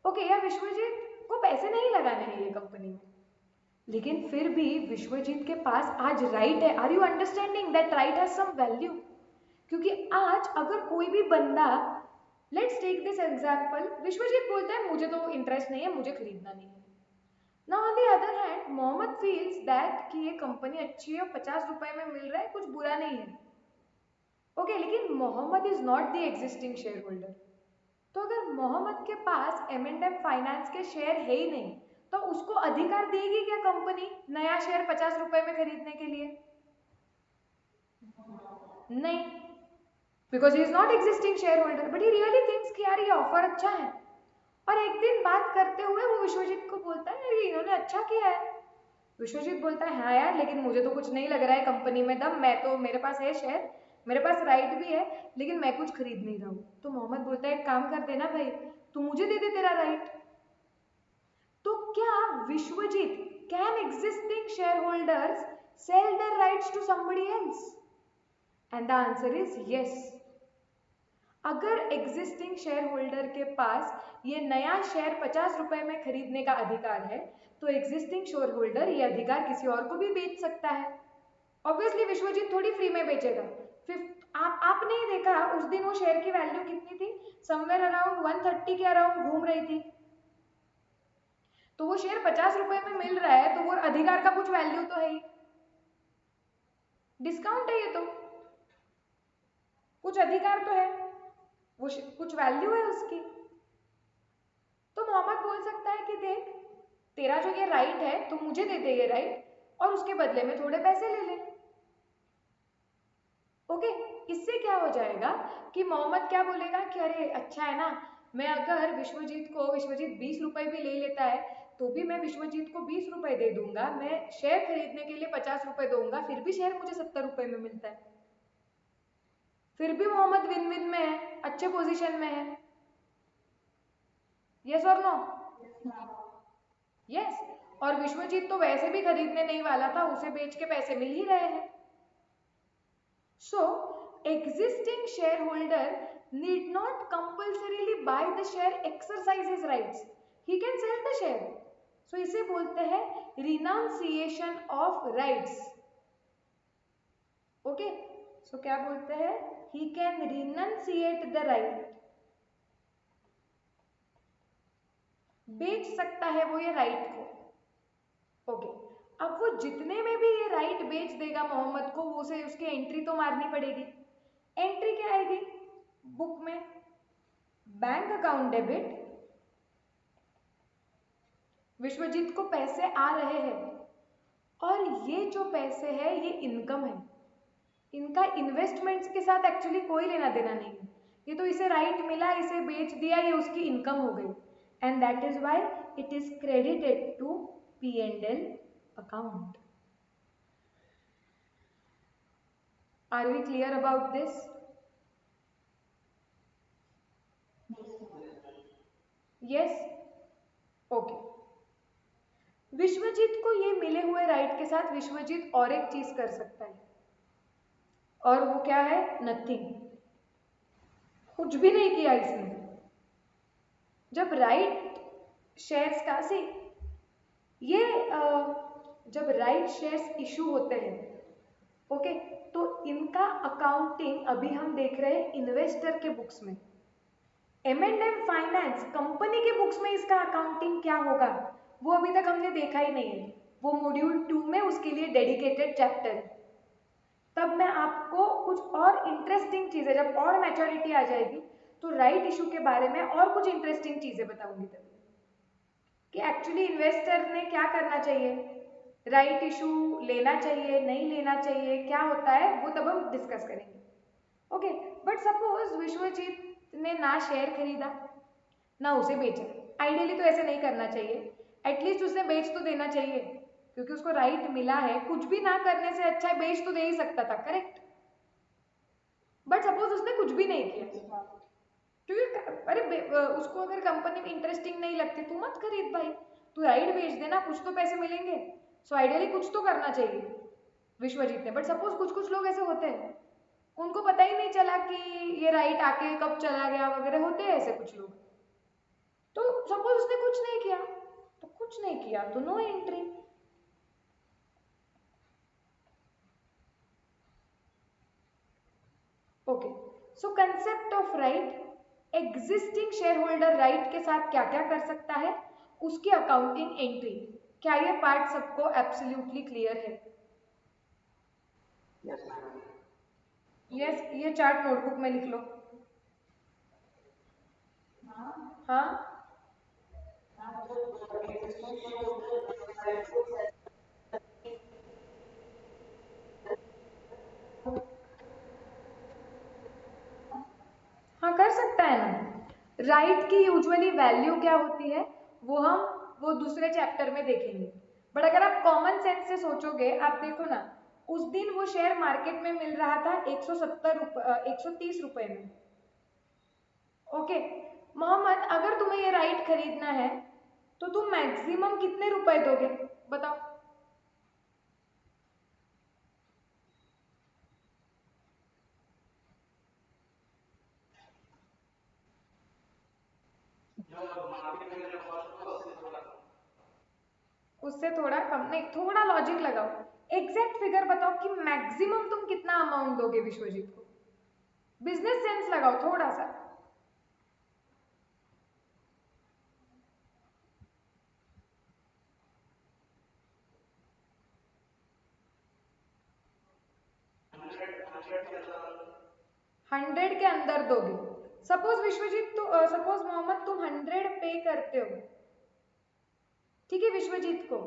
Okay, या विश्वजीत को पैसे नहीं लगाने हैं ये कंपनी में, लेकिन फिर भी विश्वजीत के पास आज राइट है। Are you understanding that right has some value, क्योंकि आज अगर कोई भी बंदा, let's take this example, Vishwajeet बोलता है मुझे तो इंटरेस्ट नहीं है, मुझे खरीदना नहीं है। Now on the other hand Mohammed feels that कि ये कंपनी अच्छी है और 50 रुपए में मिल रहा है, कुछ बुरा नहीं है। ओके, लेकिन Mohammed is not the existing share holder. तो अगर मोहम्मद के पास M&M फाइनेंस के शेयर है ही नहीं, तो उसको अधिकार देगी क्या कंपनी नया शेयर 50 रुपए में खरीदने के लिए? नहीं, because he is not existing share holder, but he really thinks कि यार ये ऑफर अच्छा है, और एक दिन बात करते हुए वो विश्वजीत को बोलता है ये इन्होंने अच्छा किया है। विश्वजीत बोलता है हाँ यार, लेकिन मुझे तो कुछ नहीं लग रहा है कंपनी में दम, मैं तो, मेरे पास है शेयर, मेरे पास राइट भी है, लेकिन मैं कुछ खरीद नहीं रहा हूँ। तो मोहम्मद बोलता है एक काम कर देना भाई, तू मुझे दे दे तेरा राइट। तो क्या Vishwajeet, can existing share holders sell their rights to somebody else? And the answer is yes. अगर एग्जिस्टिंग शेयर होल्डर के पास ये नया शेयर 50 रुपए में खरीदने का अधिकार है, तो एग्जिस्टिंग शेयर होल्डर ये अधिकार किसी और को भी बेच सकता है। ऑब्वियसली विश्वजीत थोड़ी फ्री में बेचेगा, आपने ही देखा उस दिन वो शेयर की वैल्यू कितनी थी, समवेयर अराउंड 130 के अराउंड घूम रही थी। तो वो शेयर 50 रुपए में मिल रहा है, तो वो अधिकार का कुछ वैल्यू तो है ही, डिस्काउंट है ये तो, कुछ अधिकार तो है, वो कुछ वैल्यू है उसकी। तो मोहम्मद बोल सकता है कि देख, तेरा जो ये राइट है तो मुझे दे दे ये राइट, और उसके बदले में थोड़े पैसे ले ले। ओके, इससे क्या हो जाएगा कि मोहम्मद क्या बोलेगा कि अरे अच्छा है ना, मैं अगर विश्वजीत 20 रुपए भी ले लेता है तो भी मैं विश्वजीत को 20 रुपए दे दूंगा, मैं शेयर खरीदने के लिए 50 रुपए दूंगा, फिर भी शेयर मुझे 70 रुपए में मिलता है, फिर भी मोहम्मद विन विन में है, अच्छे पोजीशन में है। यस और नो? यस। और विश्वजीत तो वैसे भी खरीदने नहीं वाला था, उसे बेच के पैसे मिल ही रहे हैं। सो existing shareholder need not compulsorily buy the share, exercise his rights, he can sell the share. So इसे बोलते हैं renunciation of rights. Okay, so क्या बोलते हैं, he can renunciate the right, बेच सकता है वो ये राइट को। ओके, अब वो जितने में भी ये राइट बेच देगा मोहम्मद को, वो उसे उसकी एंट्री तो मारनी पड़ेगी। एंट्री क्या आएगी बुक में, बैंक अकाउंट डेबिट, विश्वजीत को पैसे आ रहे हैं, और ये जो पैसे है ये इनकम है, इनका इन्वेस्टमेंट्स के साथ एक्चुअली कोई लेना देना नहीं है, ये तो इसे राइट मिला, इसे बेच दिया, ये उसकी इनकम हो गई, and that is why it is credited to P&L account. Are we clear about this? Yes, okay. Vishwajeet को ये मिले हुए राइट के साथ विश्वजीत और एक चीज कर सकता है, और वो क्या है, नथिंग, कुछ भी नहीं किया इसने। जब राइट शेयर्स का सी ये जब राइट शेयर्स इशू होते हैं, ओके, तो इनका अकाउंटिंग अभी हम देख रहे हैं इन्वेस्टर के बुक्स में, M&M फाइनेंस कंपनी के बुक्स में इसका अकाउंटिंग क्या होगा वो अभी तक हमने देखा ही नहीं है, वो मॉड्यूल 2 में उसके लिए डेडिकेटेड चैप्टर है। तब मैं आपको कुछ और इंटरेस्टिंग चीजें, जब और मैच्योरिटी आ जाएगी तो राइट इशू के बारे में और कुछ इंटरेस्टिंग चीजें बताऊंगी तभी, कि एक्चुअली इन्वेस्टर ने क्या करना चाहिए, राइट इशू लेना चाहिए नहीं लेना चाहिए, क्या होता है वो तब हम डिस्कस करेंगे। ओके, बट सपोज विश्वजीत ने ना शेयर खरीदा ना उसे बेचा, आइडियली तो ऐसे नहीं करना चाहिए, एटलीस्ट उसने बेच तो देना चाहिए, क्योंकि उसको राइट मिला है, कुछ भी ना करने से अच्छा है बेच तो दे ही सकता था, करेक्ट। बट सपोज उसने कुछ भी नहीं किया, क्योंकि अरे उसको अगर कंपनी में इंटरेस्टिंग नहीं लगती तू मत खरीद भाई, तू राइट बेच देना, कुछ तो पैसे मिलेंगे। सो आइडियली कुछ तो करना चाहिए विश्वजीत ने, बट सपोज कुछ कुछ लोग ऐसे होते हैं उनको पता ही नहीं चला कि ये राइट आके कब चला गया वगैरह, होते हैं ऐसे कुछ लोग। तो सपोज उसने कुछ नहीं किया, तो कुछ नहीं किया तो no entry. Okay, so concept of right, existing share holder right के साथ क्या क्या कर सकता है, उसकी अकाउंटिंग एंट्री, क्या ये पार्ट सबको एब्सोल्युटली क्लियर है? यस, ये चार्ट नोटबुक में लिख लो। हाँ, हाँ कर सकता है ना। राइट की यूजुअली वैल्यू क्या होती है वो दूसरे चैप्टर में देखेंगे, बट अगर आप कॉमन सेंस से सोचोगे, आप देखो ना, उस दिन वो शेयर मार्केट में मिल रहा था 130 रुपए में। ओके, मोहम्मद अगर तुम्हें ये राइट खरीदना है तो तुम मैक्सिमम कितने रुपए दोगे बताओ? उससे थोड़ा कम नहीं, थोड़ा लॉजिक लगाओ, एग्जैक्ट फिगर बताओ कि मैक्सिमम तुम कितना अमाउंट दोगे विश्वजीत को। बिजनेस सेंस लगाओ थोड़ा सा। हंड्रेड के अंदर दोगे। सपोज विश्वजीत, तो सपोज मोहम्मद तुम 100 पे करते हो, ठीक है, विश्वजीत को,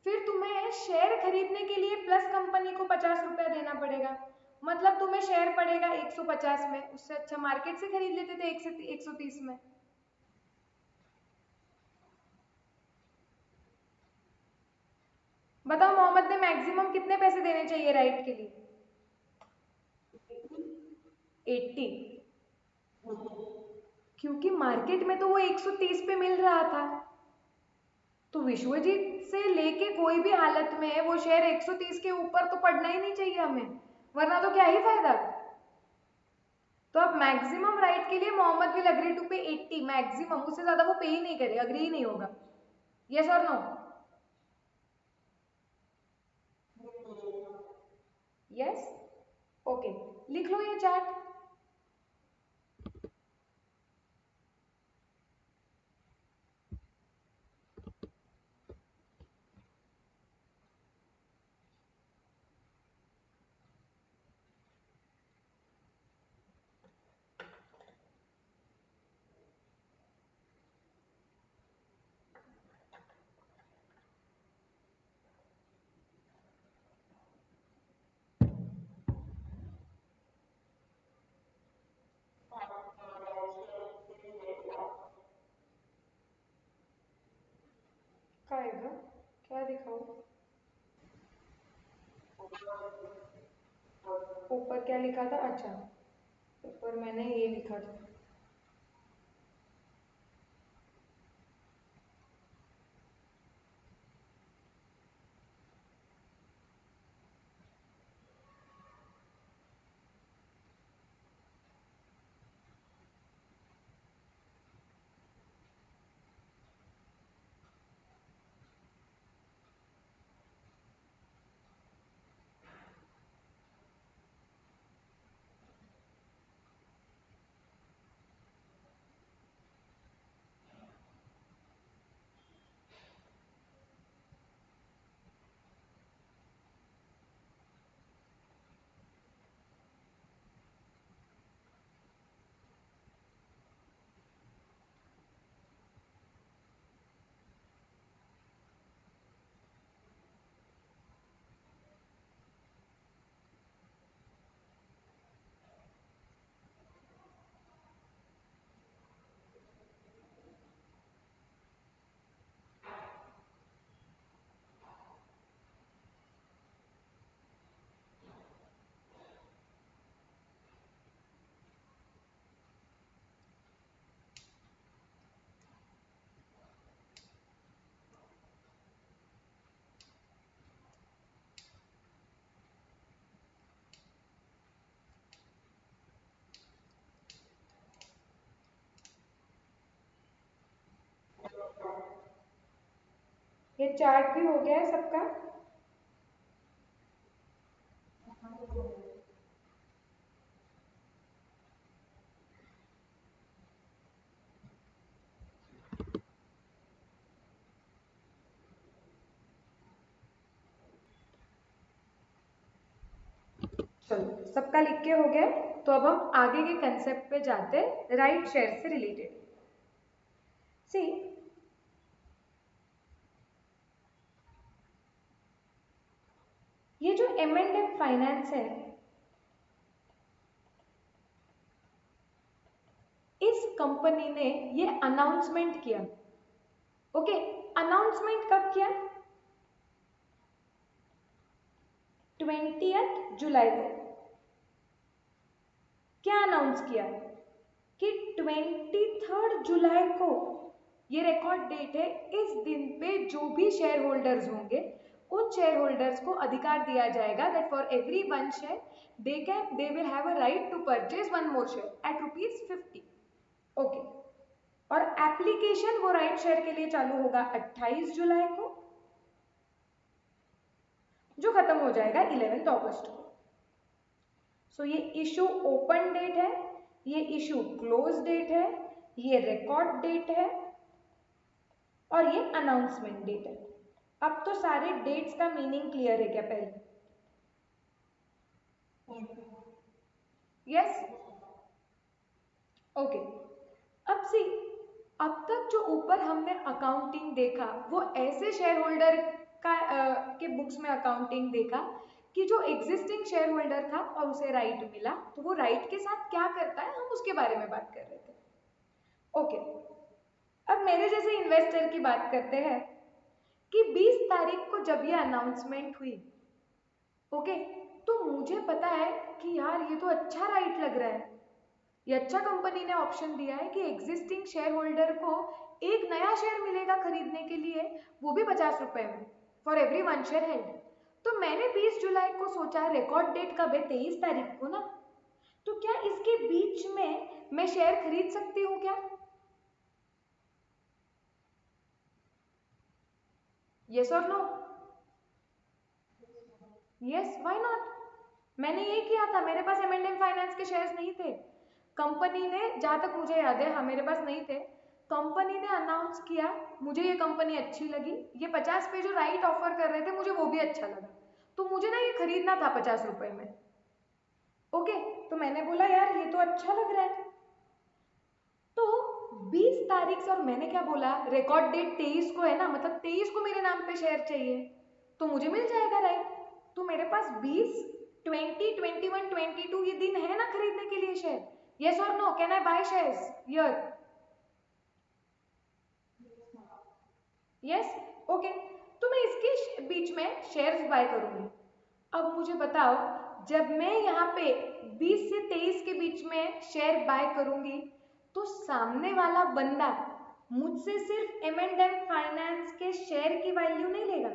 फिर तुम्हें शेयर खरीदने के लिए प्लस कंपनी को 50 रुपया देना पड़ेगा, मतलब तुम्हें शेयर पड़ेगा 150 में। उससे अच्छा मार्केट से खरीद लेते थे 130 में। बताओ मोहम्मद ने मैक्सिमम कितने पैसे देने चाहिए राइट के लिए? 80, क्योंकि मार्केट में तो वो 130 पे मिल रहा था, तो विश्वजीत से लेके कोई भी हालत में वो शेयर 130 के ऊपर तो पड़ना ही नहीं चाहिए हमें, वरना तो क्या ही फायदा। तो अब मैक्सिमम राइट के लिए मोहम्मद विल अग्री टू पे 80 मैक्सिमम, उससे ज्यादा वो पे ही नहीं करे, अग्री ही नहीं होगा। यस और नो? यस, ओके, लिख लो ये चार्ट। क्या आएगा, क्या दिखाओ? ऊपर क्या लिखा था? अच्छा, ऊपर मैंने ये लिखा था। ये चार्ट भी हो गया है सबका? चलो सबका लिख के हो गया, तो अब हम आगे के कंसेप्ट पे जाते हैं राइट शेयर से रिलेटेड। सी, ये जो M&M फाइनेंस है, इस कंपनी ने ये अनाउंसमेंट किया। ओके, अनाउंसमेंट कब किया? 20 जुलाई को। क्या अनाउंस किया? कि 23 जुलाई को, ये रिकॉर्ड डेट है, इस दिन पे जो भी शेयर होल्डर्स होंगे उन शेयर होल्डर्स को अधिकार दिया जाएगा that for every one share they will have a right to purchase one more share at ₹50। Okay, और एप्लीकेशन वो राइट शेयर के लिए चालू होगा 28 जुलाई को, जो खत्म हो जाएगा 11 अगस्त को। सो ये इशू ओपन डेट है, ये इशू क्लोज डेट है, ये रिकॉर्ड डेट है और ये अनाउंसमेंट डेट है। अब तो सारे डेट्स का मीनिंग क्लियर है क्या पहले? Yes, okay. अब सी, अब तक जो ऊपर हमने अकाउंटिंग देखा वो ऐसे शेयर होल्डर का के बुक्स में अकाउंटिंग देखा कि जो एग्जिस्टिंग शेयर होल्डर था और उसे राइट मिला, तो वो राइट के साथ क्या करता है हम उसके बारे में बात कर रहे थे। ओके, अब मेरे जैसे इन्वेस्टर की बात करते हैं कि 20 तारीख को जब ये अनाउंसमेंट हुई, ओके, तो मुझे पता है कि यार ये तो अच्छा राइट लग रहा है, ये अच्छा कंपनी ने ऑप्शन दिया है कि एग्जिस्टिंग शेयर होल्डर को एक नया शेयर मिलेगा खरीदने के लिए, वो भी 50 रुपए में, फॉर एवरी 1 शेयर हेल्ड। तो मैंने 20 जुलाई को सोचा रिकॉर्ड डेट कब है? 23 तारीख को ना। तो क्या इसके बीच में मैं शेयर खरीद सकती हूँ क्या? यस और नो? Yes, why not? मैंने ये किया था, मेरे पास M&M फाइनेंस के शेयर्स नहीं थे। कंपनी ने, जहां तक मुझे याद है, हाँ मेरे पास नहीं थे, कंपनी ने अनाउंस किया, मुझे ये कंपनी अच्छी लगी, ये 50 पे जो राइट ऑफर कर रहे थे मुझे वो भी अच्छा लगा, तो मुझे ना ये खरीदना था 50 रुपए में। ओके, तो मैंने बोला यार ये तो अच्छा लग रहा है। तो 20 तारीख से, और मैंने क्या बोला, रिकॉर्ड डेट 23 को है ना, मतलब 23 को मेरे नाम पे शेयर चाहिए, तो मुझे मिल जाएगा राइट। तो मेरे पास 20, 20, 21, 22 ये दिन है ना खरीदने के लिए शेयर। यस और no? Can I buy shares here? Yes, okay. तो मैं इसके बीच में शेयर्स बाय करूंगी। अब मुझे बताओ, जब मैं यहाँ पे 20 से 23 के बीच में शेयर बाय करूंगी, तो सामने वाला बंदा मुझसे सिर्फ M&M फाइनेंस के शेयर की वैल्यू नहीं लेगा,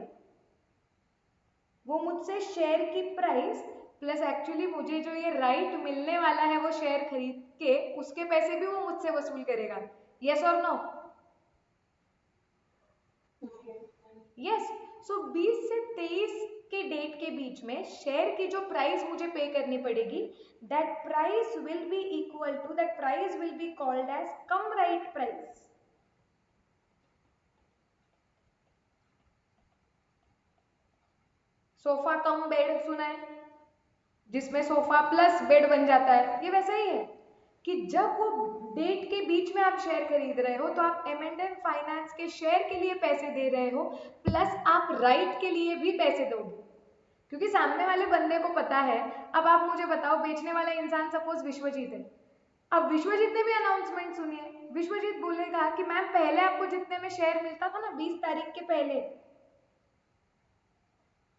वो मुझसे शेयर की प्राइस प्लस एक्चुअली मुझे जो ये राइट मिलने वाला है वो शेयर खरीद के, उसके पैसे भी वो मुझसे वसूल करेगा। यस और नो? यस। सो 20 से 23 के डेट के बीच में शेयर की जो प्राइस मुझे पे करनी पड़ेगी, that price will be equal to, that price will be called as cum right price. Sofa cum bed सुना है, जिसमें सोफा प्लस बेड बन जाता है, ये वैसा ही है कि जब वो डेट के बीच में आप शेयर खरीद रहे हो तो आप M&M फाइनेंस के शेयर के लिए पैसे दे रहे हो, प्लस आप राइट के लिए भी पैसे दोगे, क्योंकि सामने वाले बंदे को पता है। अब आप मुझे बताओ, बेचने वाला इंसान सपोज विश्वजीत है, अब विश्वजीत ने भी अनाउंसमेंट सुनी है, विश्वजीत बोलेगा कि मैम पहले आपको जितने में शेयर मिलता था ना 20 तारीख के पहले,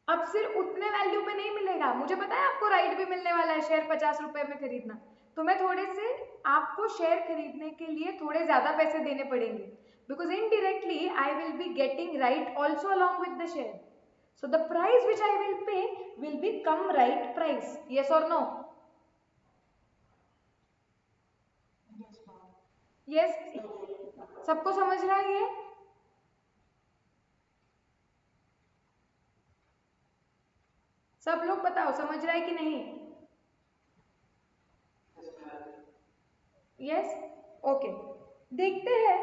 अब सिर्फ उतने वैल्यू पे नहीं मिलेगा, मुझे पता है आपको राइट भी मिलने वाला है शेयर 50 रुपए में खरीदना, तो मैं थोड़े से आपको शेयर खरीदने के लिए थोड़े ज्यादा पैसे देने पड़ेंगे, because indirectly I will be getting right also along with the share, so the price which I will pay will be come right price. Yes or no? Yes, सबको समझ रहा है ये? सब लोग बताओ समझ रहा है कि नहीं? Yes, okay. देखते हैं,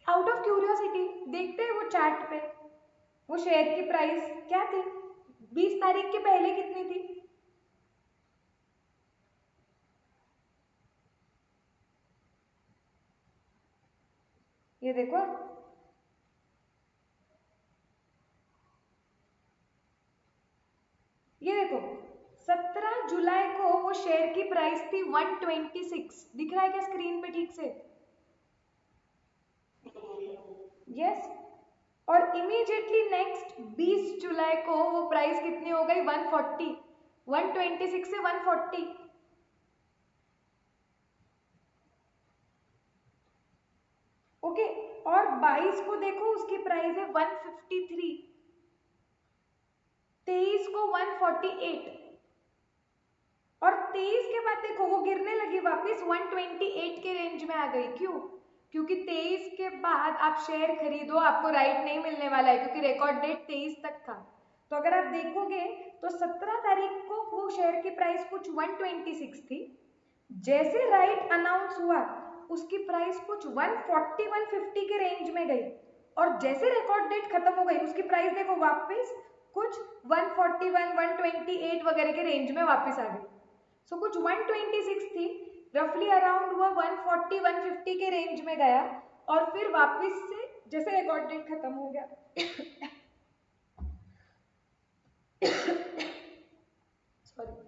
आउट ऑफ क्यूरियोसिटी देखते हैं वो चार्ट पे वो शेयर की प्राइस क्या थी, 20 तारीख के पहले कितनी थी। ये देखो, ये देखो, 17 जुलाई को वो शेयर की प्राइस थी 126, दिख रहा है क्या स्क्रीन पे ठीक से? यस, और इमीडिएटली नेक्स्ट 20 जुलाई को वो प्राइस कितनी हो गई? 140, 126 से 140। ओके, और 22 को देखो उसकी प्राइस है 153, 23 को 148, और 23 के बाद देखो वो गिरने लगी वापस 128 के रेंज में आ गई। क्यों? क्योंकि 23 के बाद आप शेयर खरीदो, आपको राइट नहीं मिलने वाला है, क्योंकि रिकॉर्ड डेट 23 तक था, तो अगर आप देखोगे तो 17 तारीख को वो शेयर की प्राइस कुछ 126 थी, जैसे राइट अनाउंस हुआ उसकी प्राइस कुछ 140 150 के रेंज में गई, और जैसे रिकॉर्ड डेट खत्म हो गई उसकी प्राइस देखो वापस कुछ 141 128 वगैरह के रेंज में वापस आ गई। सो कुछ 126 थी, रफली अराउंड हुआ 140 150 के रेंज में गया, और फिर वापस से जैसे रिकॉर्ड डेट खत्म हो गया सॉरी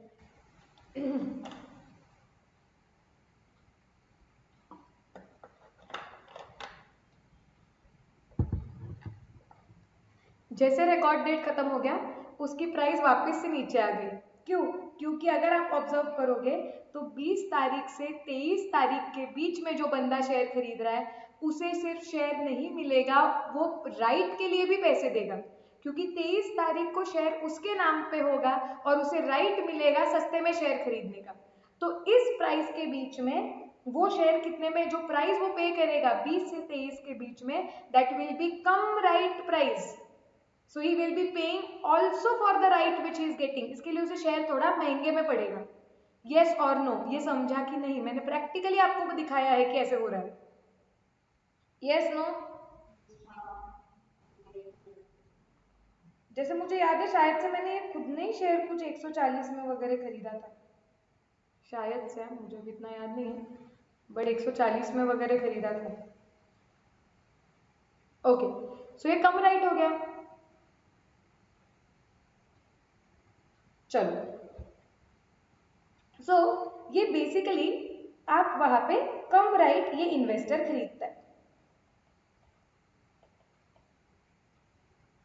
जैसे रिकॉर्ड डेट खत्म हो गया उसकी प्राइस वापस से नीचे आ गई। क्यों? क्योंकि अगर आप ऑब्जर्व करोगे तो 20 तारीख से 23 तारीख के बीच में जो बंदा शेयर खरीद रहा है उसे सिर्फ शेयर नहीं मिलेगा, वो राइट के लिए भी पैसे देगा, क्योंकि 23 तारीख को शेयर उसके नाम पे होगा और उसे राइट मिलेगा सस्ते में शेयर खरीदने का। तो इस प्राइस के बीच में वो शेयर कितने में, जो प्राइस वो पे करेगा 20 से 23 के बीच में, that will be come right price. So he will be paying also for the right which he is getting. इसके लिए उसे शेयर थोड़ा महंगे में पड़ेगा। यस और नो, ये समझा कि नहीं? मैंने प्रैक्टिकली आपको दिखाया है कि ऐसे हो रहा है। Yes no? जैसे मुझे याद है शायद से मैंने ये खुद ने ही शेयर कुछ 140 में वगैरह खरीदा था, शायद से, मुझे भी इतना याद नहीं है, बट 140 में वगैरह खरीदा था। ओके, सो ये कम राइट हो गया। चलो, सो ये बेसिकली आप वहां पे कम राइट ये इन्वेस्टर खरीदता है।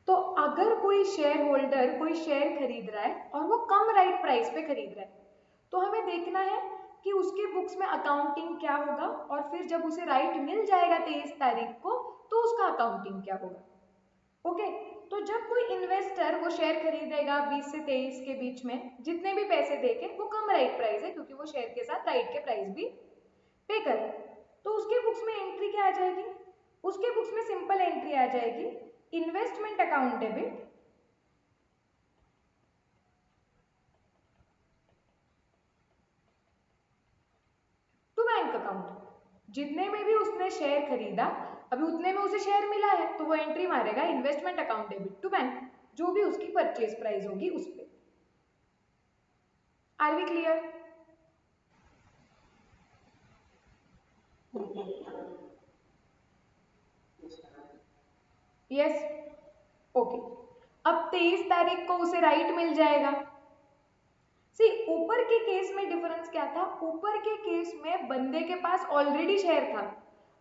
तो अगर कोई शेयर होल्डर कोई शेयर खरीद रहा है और वो कम राइट प्राइस पे खरीद रहा है, तो हमें देखना है कि उसके बुक्स में अकाउंटिंग क्या होगा, और फिर जब उसे राइट मिल जाएगा 23 तारीख को तो उसका अकाउंटिंग क्या होगा। ओके, तो जब कोई इन्वेस्टर वो शेयर खरीदेगा 20 से 23 के बीच में, जितने भी पैसे देके, वो कम राइट प्राइस है क्योंकि वो शेयर के साथ राइट के प्राइस भी पे करे, तो उसके बुक्स में एंट्री क्या आ जाएगी? उसके बुक्स में सिंपल एंट्री आ जाएगी, investment account debit to bank account. जितने में भी उसने शेयर खरीदा, अभी उतने में उसे शेयर मिला है तो वो एंट्री मारेगा investment account debit to bank, जो भी उसकी परचेज प्राइस होगी उस पे। Are we clear? Yes, okay. अब 23 तारीख को उसे राइट मिल जाएगा। सी, ऊपर के केस में डिफरेंस क्या था? ऊपर के केस में बंदे के पास ऑलरेडी शेयर था,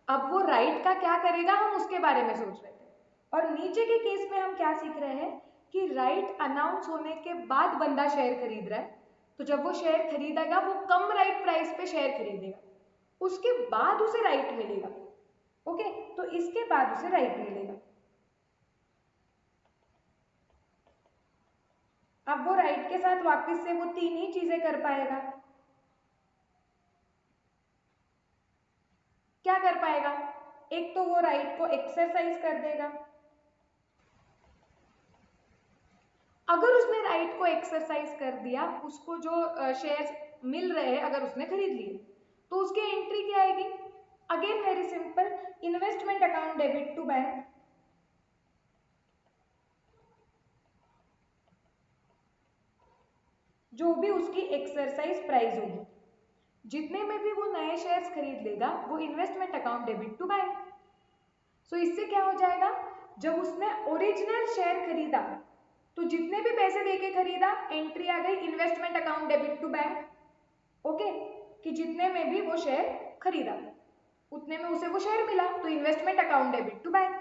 अब वो राइट का क्या करेगा हम उसके बारे में सोच रहे थे। और नीचे के केस में हम क्या सीख रहे हैं कि राइट अनाउंस होने के बाद बंदा शेयर खरीद रहा है, तो जब वो शेयर खरीदेगा वो कम राइट प्राइस पे शेयर खरीदेगा, उसके बाद उसे राइट मिलेगा। ओके, तो इसके बाद उसे राइट मिलेगा। अब वो राइट के साथ वापस से वो तीन ही चीजें कर पाएगा। क्या कर पाएगा? एक तो वो राइट को एक्सरसाइज कर देगा। अगर उसने राइट को एक्सरसाइज कर दिया, उसको जो शेयर्स मिल रहे हैं अगर उसने खरीद लिए, तो उसकी एंट्री क्या आएगी? Again very simple, investment account debit to bank, जो भी उसकी एक्सरसाइज प्राइस होगी, जितने में भी वो नए शेयर्स खरीद लेगा वो investment account debit to bank. So इससे क्या हो जाएगा? जब उसने ओरिजिनल शेयर खरीदा तो जितने भी पैसे देके खरीदा, एंट्री आ गई investment account debit to bank. Okay, कि जितने में भी वो शेयर खरीदा उतने में उसे वो शेयर मिला, तो investment account debit to bank.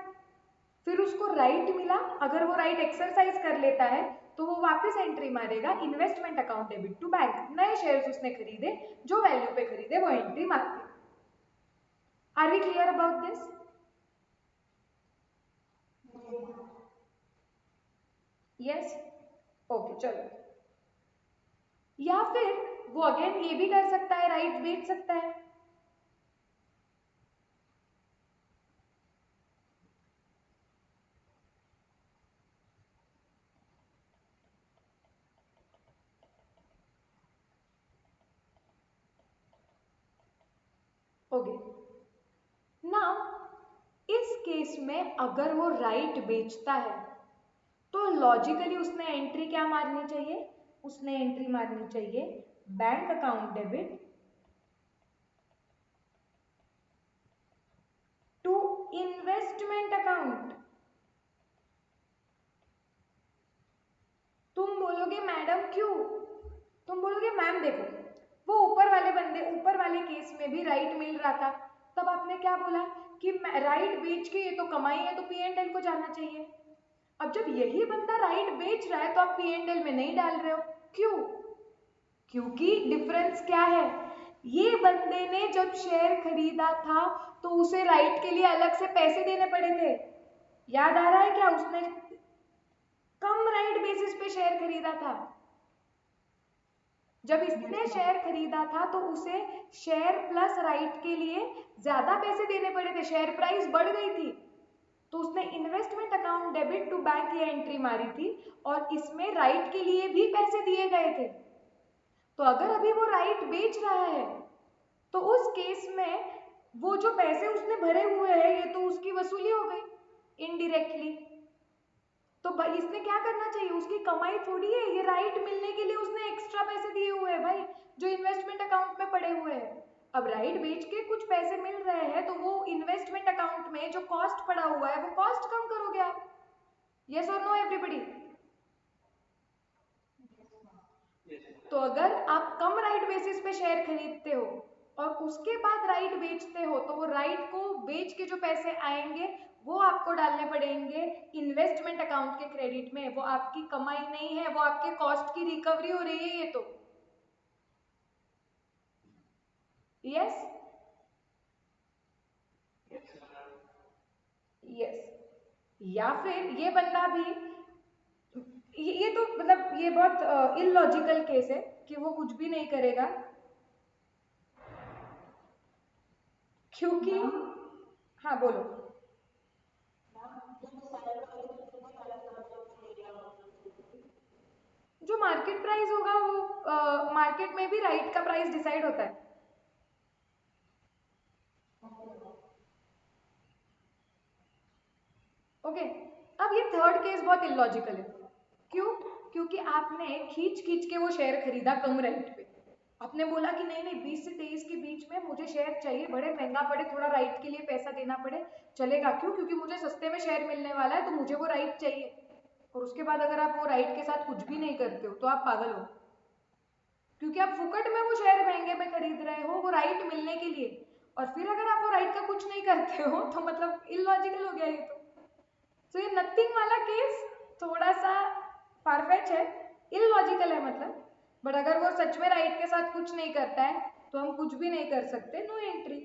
फिर उसको राइट मिला, अगर वो राइट एक्सरसाइज कर लेता है तो वो वापस एंट्री मारेगा investment account debit to bank. नए शेयर्स उसने खरीदे, जो वैल्यू पे खरीदे वो एंट्री मारते। Are we clear about this? Yes, okay, चलो। या फिर वो अगेन ये भी कर सकता है, राइट बेच सकता है। ओके, नाउ इस केस में अगर वो राइट बेचता है तो लॉजिकली उसने एंट्री क्या मारनी चाहिए? उसने एंट्री मारनी चाहिए bank account debit to investment account. तुम बोलोगे मैडम क्यों? तुम बोलोगे मैम देखो, वो ऊपर वाले बंदे, ऊपर वाले केस में भी राइट मिल रहा था, तब आपने क्या बोला कि राइट बेच के ये तो कमाई है तो P&L को जाना चाहिए। अब जब यही बंदा राइट बेच रहा है तो आप P&L में नहीं डाल रहे हो, क्यों? क्योंकि डिफरेंस क्या है, ये बंदे ने जब शेयर खरीदा था तो उसे राइट के लिए अलग से पैसे देने पड़े थे, याद आ रहा है क्या? उसने कम राइट बेसिस पे शेयर खरीदा था। जब इसने शेयर खरीदा था तो उसे शेयर प्लस राइट के लिए ज्यादा पैसे देने पड़े थे, शेयर प्राइस बढ़ गई थी, तो उसने investment account debit to bank ये एंट्री मारी थी और इसमें राइट के लिए भी पैसे दिए गए थे। तो अगर अभी वो राइट बेच रहा है तो उस केस में वो जो पैसे उसने भरे हुए हैं ये तो उसकी वसूली हो गई इनडायरेक्टली। तो इसने क्या करना चाहिए, उसकी कमाई थोड़ी है, ये राइट मिलने के लिए उसने एक्स्ट्रा पैसे दिए हुए हैं भाई, जो इन्वेस्टमेंट अकाउंट में पड़े हुए हैं। अब राइट बेच के कुछ पैसे मिल रहे हैं तो वो इन्वेस्टमेंट अकाउंट में जो कॉस्ट पड़ा हुआ है वो कॉस्ट कम करोगे आप। यस और नो एवरीबडी? तो अगर आप कम राइट बेसिस पे शेयर खरीदते हो और उसके बाद राइट बेचते हो तो वो राइट को बेच के जो पैसे आएंगे वो आपको डालने पड़ेंगे इन्वेस्टमेंट अकाउंट के क्रेडिट में, वो आपकी कमाई नहीं है, वो आपके कॉस्ट की रिकवरी हो रही है ये तो। Yes, yes. या फिर ये बंदा भी, ये तो मतलब ये बहुत इलॉजिकल केस है कि वो कुछ भी नहीं करेगा, क्योंकि हाँ बोलो। जो मार्केट प्राइस होगा वो मार्केट में भी राइट का प्राइस डिसाइड होता है। ओके, अब ये थर्ड केस बहुत इलॉजिकल है। क्यों? क्योंकि आपने खींच खींच के वो शेयर खरीदा कम रेट पे, आपने बोला कि नहीं नहीं 20 से 23 के बीच में मुझे शेयर चाहिए, बड़े महंगा पड़े, थोड़ा राइट के लिए पैसा देना पड़े चलेगा, क्यों? क्योंकि मुझे सस्ते में शेयर मिलने वाला है तो मुझे वो राइट चाहिए। और उसके बाद अगर आप वो राइट के साथ कुछ भी नहीं करते हो तो आप पागल हो, क्योंकि आप फुकट में वो शेयर महंगे में खरीद रहे हो वो राइट मिलने के लिए, और फिर अगर आप वो राइट का कुछ नहीं करते हो तो मतलब इलॉजिकल हो गया ये तो ये नथिंग वाला केस थोड़ा सा फारफेच है, इलॉजिकल है मतलब। बट अगर वो सच में राइट के साथ कुछ नहीं करता है तो हम कुछ भी नहीं कर सकते, नो एंट्री।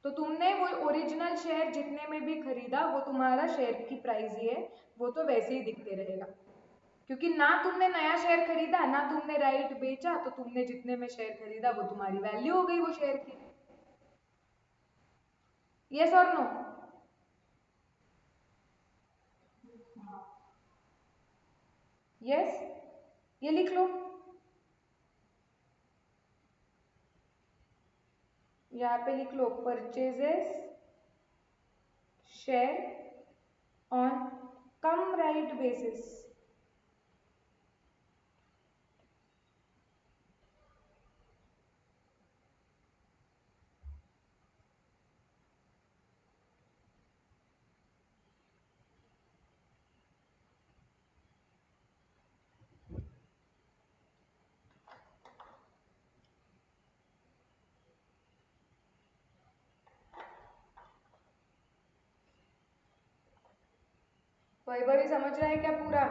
तो तुमने वो ओरिजिनल शेयर जितने में भी खरीदा वो तुम्हारा शेयर की प्राइस ही है, वो तो वैसे ही दिखते रहेगा, क्योंकि ना तुमने नया शेयर खरीदा ना तुमने राइट बेचा, तो तुमने जितने में शेयर खरीदा वो तुम्हारी वैल्यू हो गई वो शेयर की। यस और नो? यस, ये लिख लो, यहाँ पे लिख लो purchases share on cum right basis. Vaibhavi समझ रहा है क्या पूरा?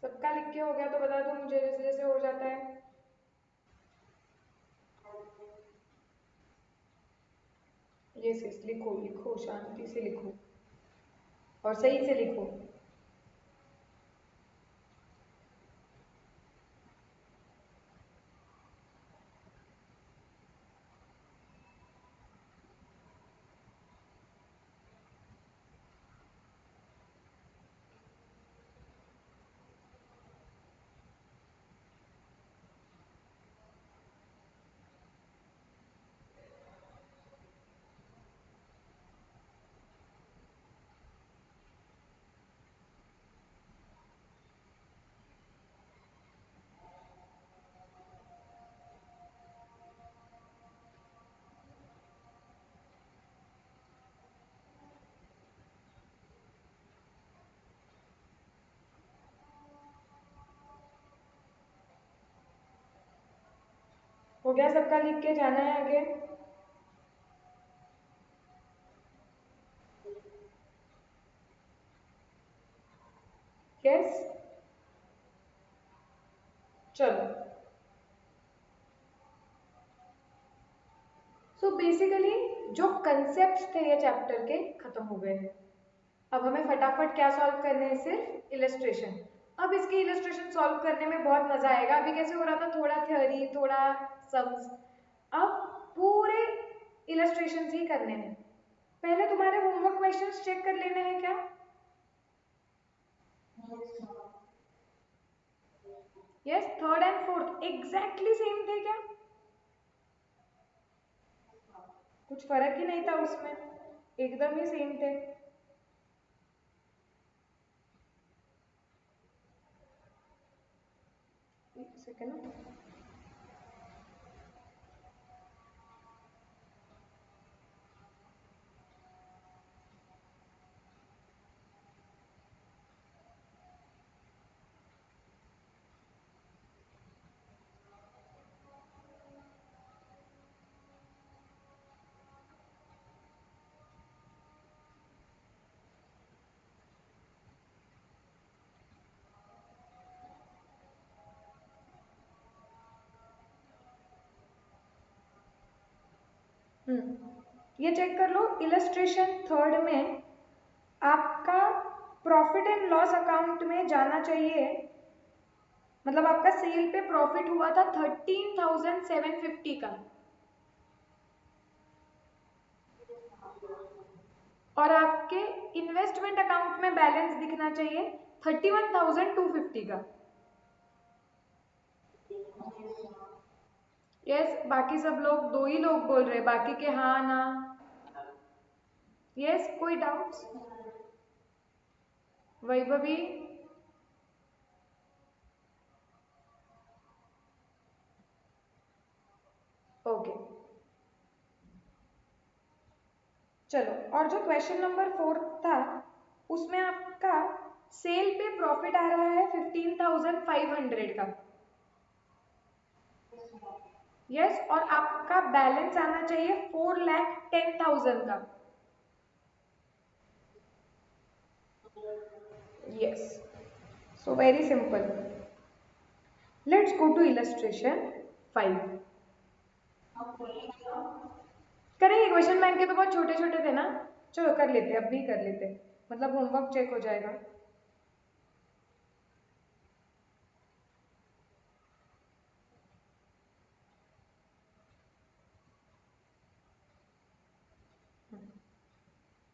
सबका लिख के हो गया तो बता दो मुझे, जैसे जैसे हो जाता है। यस यस, लिखो लिखो, शांति से लिखो और सही से लिखो। हो गया सबका लिख के, जाना है आगे। यस, चलो। सो बेसिकली जो कंसेप्ट थे ये चैप्टर के खत्म हो गए हैं। अब हमें फटाफट क्या सॉल्व करने हैं, सिर्फ इलस्ट्रेशन। अब इसकी इलस्ट्रेशन सॉल्व करने में बहुत मजा आएगा। अभी कैसे हो रहा था, थोड़ा थ्योरी थोड़ा सम्स, अब पूरे इलस्ट्रेशन ही करने हैं। पहले तुम्हारे होमवर्क क्वेश्चंस चेक कर लेने हैं क्या? Yes, third and fourth exactly same थे क्या? कुछ फर्क ही नहीं था उसमें, एकदम ही सेम थे। एक सेकेंड। ये चेक कर लो, इलस्ट्रेशन थर्ड में आपका प्रॉफिट एंड लॉस अकाउंट में जाना चाहिए। मतलब आपका सेल पे प्रॉफिट हुआ था 13,750 का, और आपके इन्वेस्टमेंट अकाउंट में बैलेंस दिखना चाहिए 31,250 का। यस, बाकी सब लोग, दो ही लोग बोल रहे, बाकी के हाँ ना। यस, कोई डाउट्स? वैभवी? ओके, चलो। और जो क्वेश्चन नंबर 4 था उसमें आपका सेल पे प्रॉफिट आ रहा है 15,500 का। यस, और आपका बैलेंस आना चाहिए 4,10,000 का। Yes, so very simple. Let's go to illustration 5। करेंगे, क्वेश्चन बैंक के तो बहुत छोटे छोटे थे ना। चलो कर लेते, अब भी कर लेते, मतलब होमवर्क चेक हो जाएगा।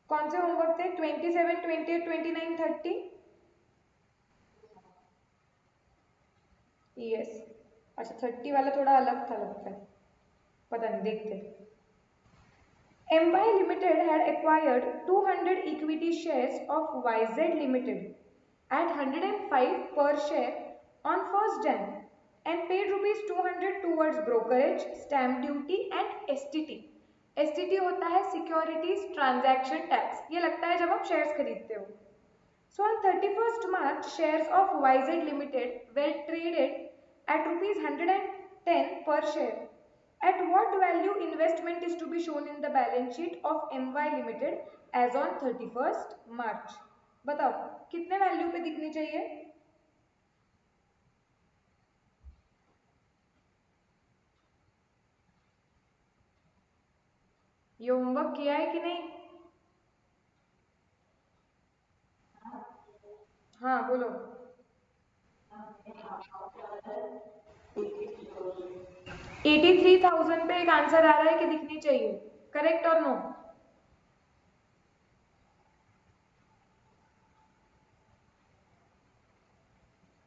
कौन से होमवर्क थे? 27, 28, 29, 30? यस। अच्छा, 30 वाला थोड़ा अलग था लगता है, पता नहीं, देखते। MY Limited had acquired 200 equity shares of YZ Limited at 105 per share on 1st Jan and paid rupees 200 towards brokerage, stamp duty and STT. STT होता है सिक्योरिटीज ट्रांजैक्शन टैक्स, ये लगता है जब आप शेयर्स खरीदते हो। So on 31st March, shares of YZ Limited were traded at rupees 110 per share. At what value investment is to be shown in the balance sheet of MY Limited as on 31st March? बताओ कितने value पे दिखनी चाहिए? ये homework किया है कि नहीं? हाँ बोलो। 83,000 पे एक आंसर आ रहा है कि दिखनी चाहिए, करेक्ट और नो?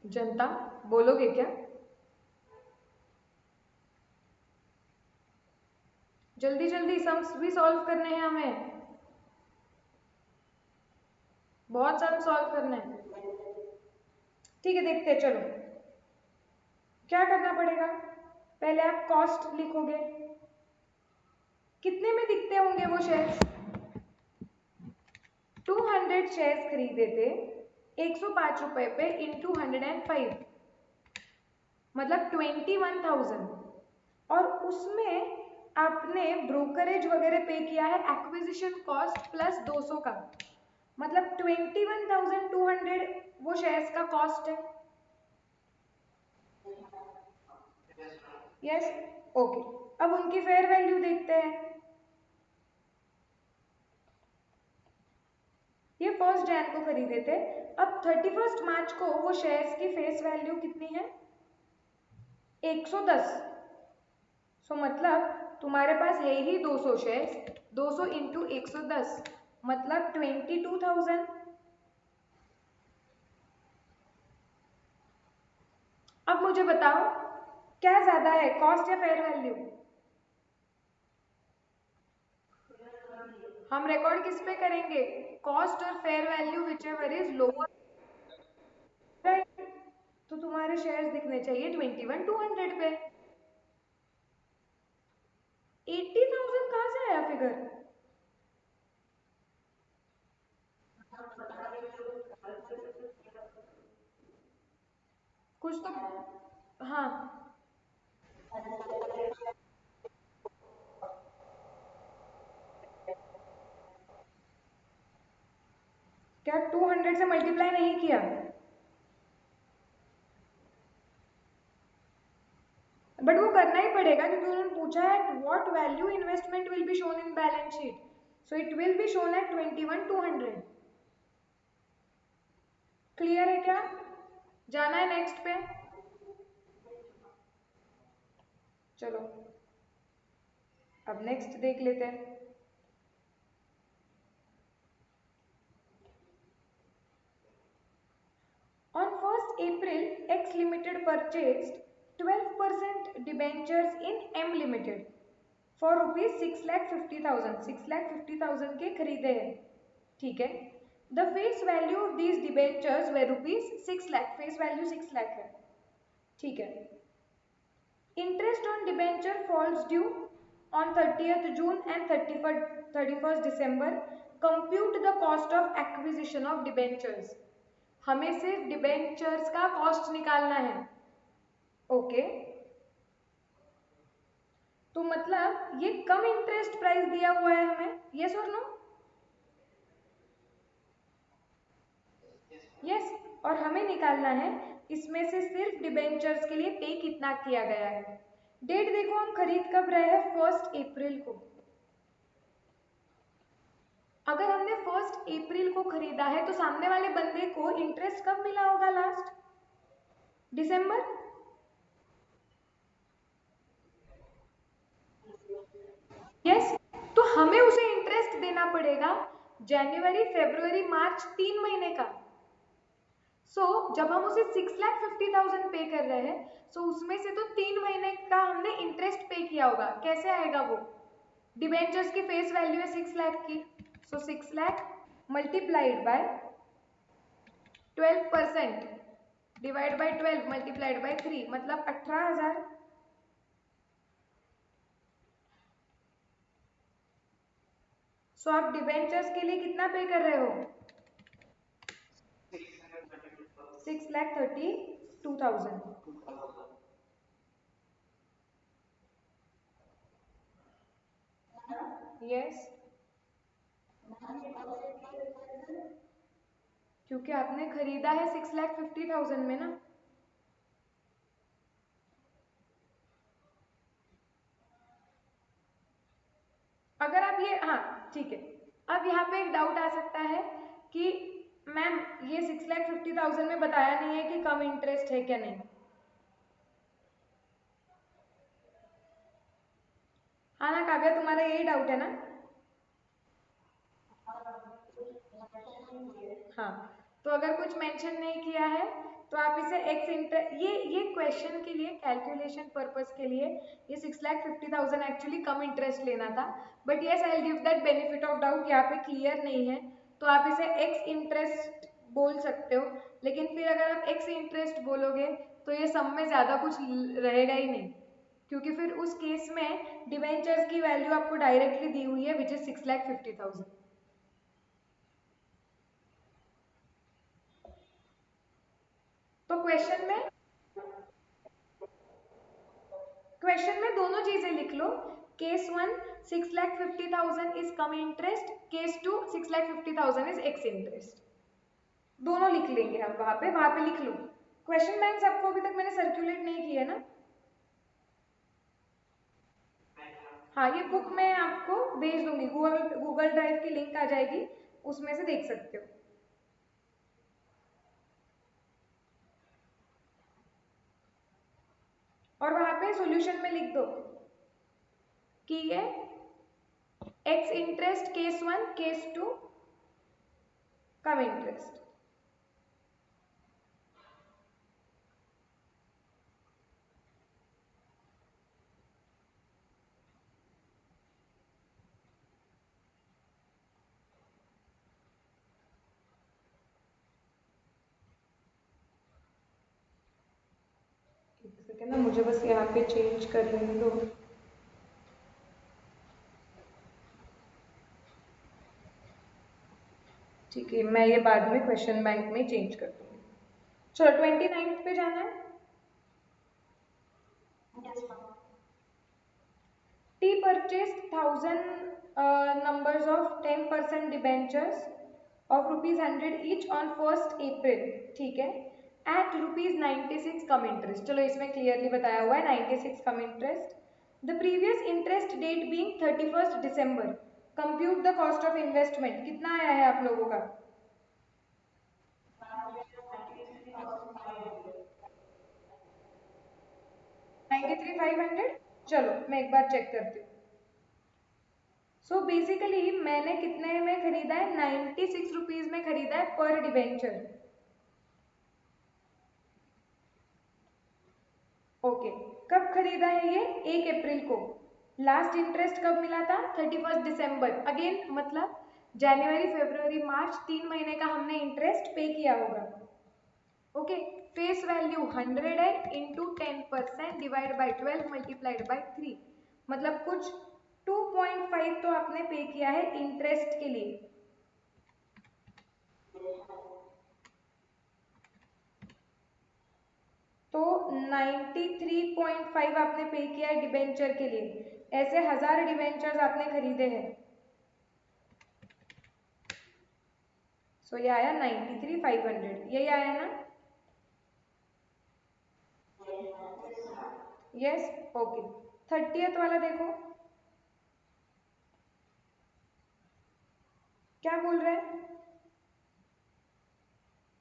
जनता बोलोगे क्या? जल्दी जल्दी सम्स भी सॉल्व करने हैं हमें, बहुत सम सॉल्व करने हैं। ठीक है देखते हैं, चलो क्या करना पड़ेगा। पहले आप कॉस्ट लिखोगे, कितने में दिखते होंगे वो शेयर्स? 200 शेयर्स खरीदे थे 105 रुपए पे इंटू 105, मतलब 21,000। और उसमें आपने ब्रोकरेज वगैरह पे किया है एक्विजिशन कॉस्ट प्लस 200 का, मतलब 21,200 वो शेयर्स का कॉस्ट है। Yes, okay. अब उनकी फेयर वैल्यू देखते हैं। ये 1 जैन को खरीदे थे, अब 31 मार्च को वो शेयर्स की फेस वैल्यू कितनी है? 110। सो मतलब तुम्हारे पास है ही 200 शेयर्स, 200 इंटू 110 मतलब 22,000। अब मुझे बताओ क्या ज्यादा है, कॉस्ट या फेयर वैल्यू? हम रिकॉर्ड किस पे करेंगे? कॉस्ट और fair value which ever is lower, right? तो तुम्हारे शेयर्स दिखने चाहिए 21,200 पे। 80,000 कहाँ से आया फिगर? कुछ तो, हाँ। क्या 200 से मल्टीप्लाई नहीं किया? बट वो करना ही पड़ेगा क्योंकि उन्होंने पूछा है what value investment will be shown in balance sheet, so it will be shown at 21,200। Clear है क्या? जाना है नेक्स्ट पे? चलो अब नेक्स्ट देख लेते हैं। On 1st April, X Limited purchased 12% debentures in M Limited for rupees 6,50,000, 6,50,000 के खरीदे हैं, ठीक है। The face value of these debentures were rupees 6 lakh, face value 6 lakh है, ठीक है। Interest on debenture falls due on 30th June and 31st December. Compute the cost of acquisition of debentures. हमें सिर्फ डिबेंचर्स का कॉस्ट निकालना है, ओके। तो मतलब ये कम इंटरेस्ट प्राइस दिया हुआ है हमें, यस और नो? यस। और हमें निकालना है इसमें से सिर्फ डिबेंचर्स के लिए पे कितना किया गया है। डेट देखो, हम खरीद कब रहे हैं? 1 अप्रैल को। अगर हमने 1 अप्रैल को खरीदा है तो सामने वाले बंदे को इंटरेस्ट कब मिला होगा? लास्ट दिसंबर। यस, तो हमें उसे इंटरेस्ट देना पड़ेगा जनवरी फरवरी मार्च, 3 महीने का। जब हम उसे 6,50,000 पे कर रहे हैं, उसमें से तो 3 महीने का हमने इंटरेस्ट पे किया होगा। कैसे आएगा वो? डिबेंचर्स की फेस वैल्यू है 6 लाख की, 6 lakh multiplied by 12%, divide by 12 multiplied by 3, मतलब 18,000। आप डिबेंचर्स के लिए कितना पे कर रहे हो? 6,32,000। यस। क्योंकि आपने खरीदा है 6,50,000 में ना। अगर आप ये, हाँ ठीक है, अब यहाँ पे एक डाउट आ सकता है कि मैम ये 6,50,000 में बताया नहीं है कि कम इंटरेस्ट है क्या नहीं। हाँ ना काव्या, तुम्हारा यही डाउट है ना? हाँ, तो अगर कुछ मेंशन नहीं किया है तो आप इसे एक्स इंटर, ये क्वेश्चन के लिए, कैलकुलेशन पर्पस के लिए ये 6,50,000 एक्चुअली कम इंटरेस्ट लेना था, but yes I will give that benefit of doubt, यहाँ पे क्लियर नहीं है तो आप इसे एक्स इंटरेस्ट बोल सकते हो। लेकिन फिर अगर आप एक्स इंटरेस्ट बोलोगे तो ये सम में ज़्यादा कुछ रहेगा ही नहीं, क्योंकि फिर उस केस में डिवेंचर्स की वैल्यू आपको डायरेक्टली दी हुई है विच इज 6,50,000। तो क्वेश्चन में दोनों चीजें लिख लो। Case 1 6,50,000 is cum interest, case 2 6,50,000 is ex interest, दोनों लिख लेंगे हम वहां पे लिख लो। क्वेश्चन बैंक आपको अभी तक मैंने सर्कुलेट नहीं किया ना? हाँ, ये बुक मैं आपको भेज दूंगी, गूगल गूगल ड्राइव की लिंक आ जाएगी, उसमें से देख सकते हो। और वहां पे सॉल्यूशन में लिख दो कि ये एक्स इंटरेस्ट केस 1 केस 2 कम इंटरेस्ट। एक सेकेंड ना, मुझे बस यहाँ पे चेंज कर लेने दो। ठीक है, मैं ये बाद में क्वेश्चन बैंक में चेंज कर दूंगी। चलो 29th पे जाना है। T purchased 1,000 numbers of 10% debentures of ₹100 each on 1st April, ठीक है, at ₹96 कम इंटरेस्ट। चलो इसमें क्लियरली बताया हुआ है 96 cum interest. The previous interest date being 31st December, compute the cost of investment. कितना आया है आप लोगों का? 93,500। चलो मैं एक बार चेक करती हूँ। सो बेसिकली मैंने कितने में खरीदा है? 96 रुपीज में खरीदा है पर डिबेंचर। ओके, कब खरीदा है ये? 1 अप्रैल को। लास्ट इंटरेस्ट कब मिला था? 31st December। अगेन मतलब जनवरी फरवरी मार्च 3 महीने का हमने इंटरेस्ट पे किया होगा। ओके, फेस वैल्यू 100 है, into 10% divide by 12 multiplied by 3, मतलब कुछ 2.5 तो आपने पे किया है इंटरेस्ट के लिए। तो 93.5 आपने पे किया है डिबेंचर के लिए। ऐसे 1000 डिबेंचर्स आपने खरीदे हैं। सो ये आया 93,500, यही आया ना? Yes, okay. 30th वाला देखो क्या बोल रहा है।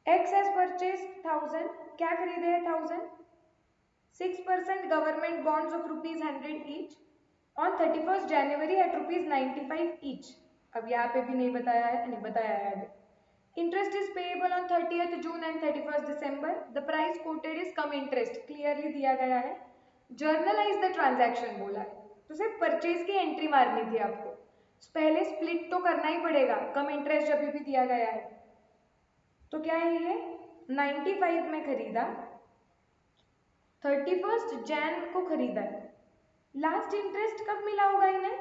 एक्स हैज परचेज 1,000, क्या खरीदे हैं 1,000? 6% government bonds of ₹100 each on 31st January at ₹95 each. अब यहाँ पे भी नहीं बताया है, नहीं बताया है आगे। Interest is payable on 30th June and 31st December। The price coated is cum interest, clearly दिया गया है। जर्नलाइज द ट्रांजैक्शन बोला है, तो सिर्फ परचेज की एंट्री मारनी थी आपको। पहले स्प्लिट तो करना ही पड़ेगा, कम इंटरेस्ट जब भी दिया गया है। तो क्या है ये? 95 में खरीदा, 31st Jan को खरीदा है। लास्ट इंटरेस्ट कब मिला होगा इन्हें?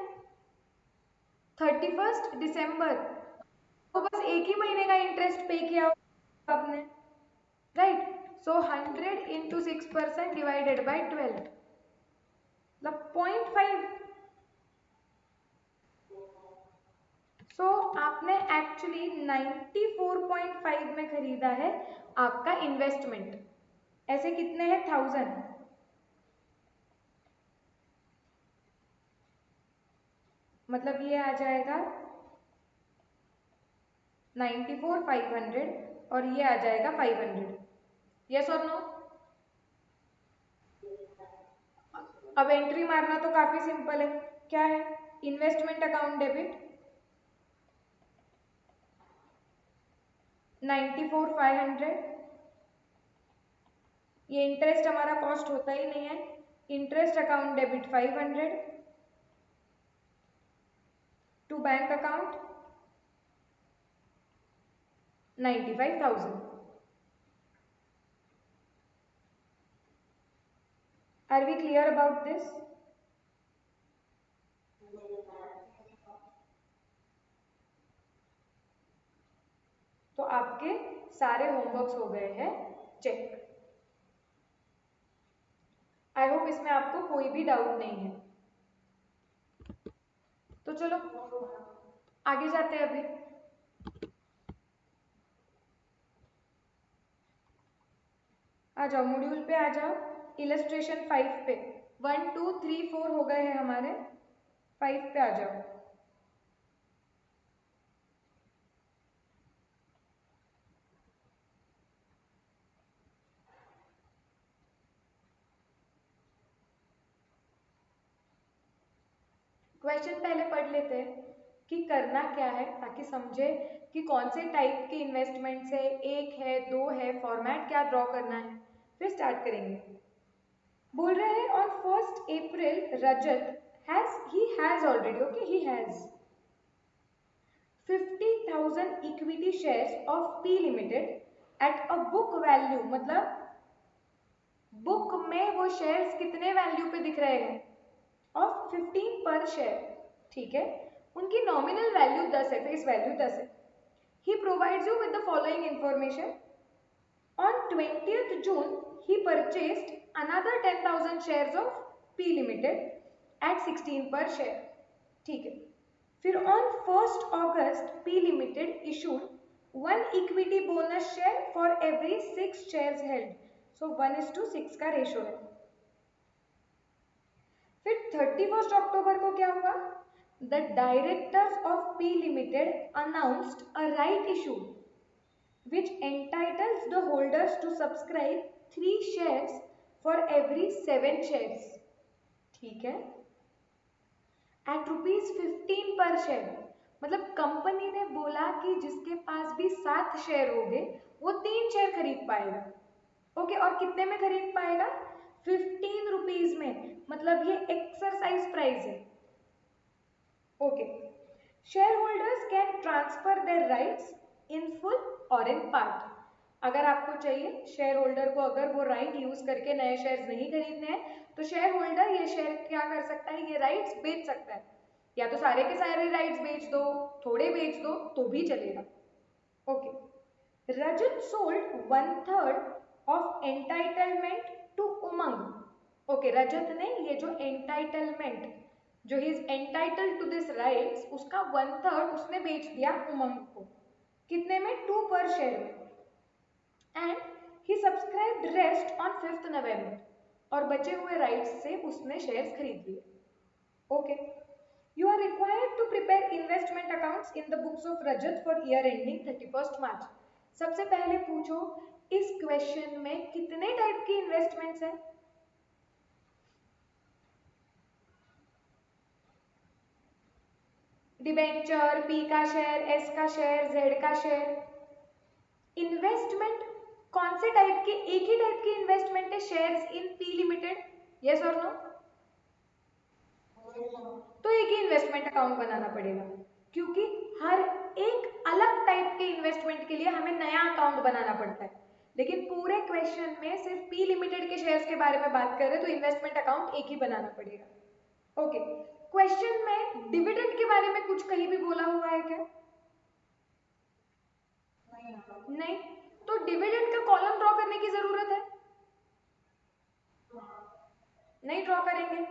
31st December। तो बस एक ही महीने का इंटरेस्ट पे किया होगा आपने, right? So 100 into 6% divided by 12, मतलब 0.5। सो आपने एक्चुअली 94.5 में खरीदा है आपका इन्वेस्टमेंट। ऐसे कितने हैं 1000, मतलब ये आ जाएगा 94,500 और ये आ जाएगा 500। यस और नो? अब एंट्री मारना तो काफी सिंपल है। क्या है? इन्वेस्टमेंट अकाउंट डेबिट 94,500, ये इंटरेस्ट हमारा कॉस्ट होता ही नहीं है, interest account debit 500 to bank account 95,000। Are we clear about this? तो आपके सारे होमवर्क्स हो गए हैं चेक। आई होप इसमें आपको कोई भी डाउट नहीं है। तो चलो आगे जाते हैं। अभी आ जाओ, मॉड्यूल पे आ जाओ, इलस्ट्रेशन 5 पे। 1 2 3 4 हो गए हैं हमारे, 5 पे आ जाओ। क्वेश्चन पहले पढ़ लेते हैं कि करना क्या है, ताकि समझे कि कौन से टाइप के इन्वेस्टमेंट्स है, एक है, दो है, फॉर्मेट क्या ड्रॉ करना है, फिर स्टार्ट करेंगे। बोल रहे हैं on 1st April Rajat has already he has 50,000 equity shares of P limited at a book value, मतलब बुक में वो शेयर्स कितने वैल्यू पे दिख रहे हैं, ऑफ 15 पर शेयर। ठीक है, उनकी नॉमिनल वैल्यू 10 है, फेस वैल्यू 10 है। He provides you with the following information. On 20th June he purchased another 10,000 shares of P Limited at 16 per share। ठीक है, फिर on 1st August P Limited issued 1 equity bonus share for every 6 shares held। so 1:6 का ratio है। फिर 31st October को क्या हुआ? The directors of P Limited announced a right issue which entitles the holders to subscribe 3 shares for every 7 shares। ठीक है, eight ₹15 पर share, मतलब कंपनी ने बोला कि जिसके पास भी 7 शेयर होंगे वो 3 शेयर खरीद पाएगा। ओके, और कितने में खरीद पाएगा? 15 रुपीज में, मतलब ये एक्सरसाइज प्राइस है। Okay, share holders can transfer their rights in full और इन पार्ट। अगर आपको चाहिए शेयर होल्डर को, अगर वो राइट यूज करके नए शेयर्स नहीं खरीदने हैं, तो शेयर होल्डर ये शेयर क्या कर सकता है, ये राइट्स बेच सकता है। या तो सारे के सारे राइट्स बेच दो, थोड़े बेच दो तो भी चलेगा। Okay, Rajat sold 1/3 of entitlement to Umang. Okay, Rajat ने ये जो एंटाइटलमेंट, जो he is entitled to this rights, उसका 1/3 उसने बेच दिया उमंग को। कितने में? 2 पर शेयर में। And he subscribed rest on 5th November, और बचे हुए राइट्स से उसने शेयर्स खरीद लिए। Okay, you are required to prepare investment accounts in the books of Rajat for year ending 31st March। सबसे पहले पूछो इस क्वेश्चन में कितने टाइप की इन्वेस्टमेंट्स हैं? डिबेंचर, पी का शेयर, एस का शेयर, जेड का शेयर। इन्वेस्टमेंट कौन से टाइप के? एक ही टाइप की इन्वेस्टमेंट है, shares in P limited. Yes और नो? तो एक ही इन्वेस्टमेंट अकाउंट बनाना पड़ेगा, क्योंकि हर एक अलग टाइप के इन्वेस्टमेंट के लिए हमें नया अकाउंट बनाना पड़ता है। लेकिन पूरे क्वेश्चन में सिर्फ पी लिमिटेड के शेयर्स के बारे में बात कर रहे हैं, तो इन्वेस्टमेंट अकाउंट एक ही बनाना पड़ेगा। ओके, क्वेश्चन में डिविडेंड के बारे में कुछ कहीं भी बोला हुआ है क्या? नहीं, तो डिविडेंड का कॉलम ड्रॉ करने की जरूरत है? नहीं ड्रॉ करेंगे।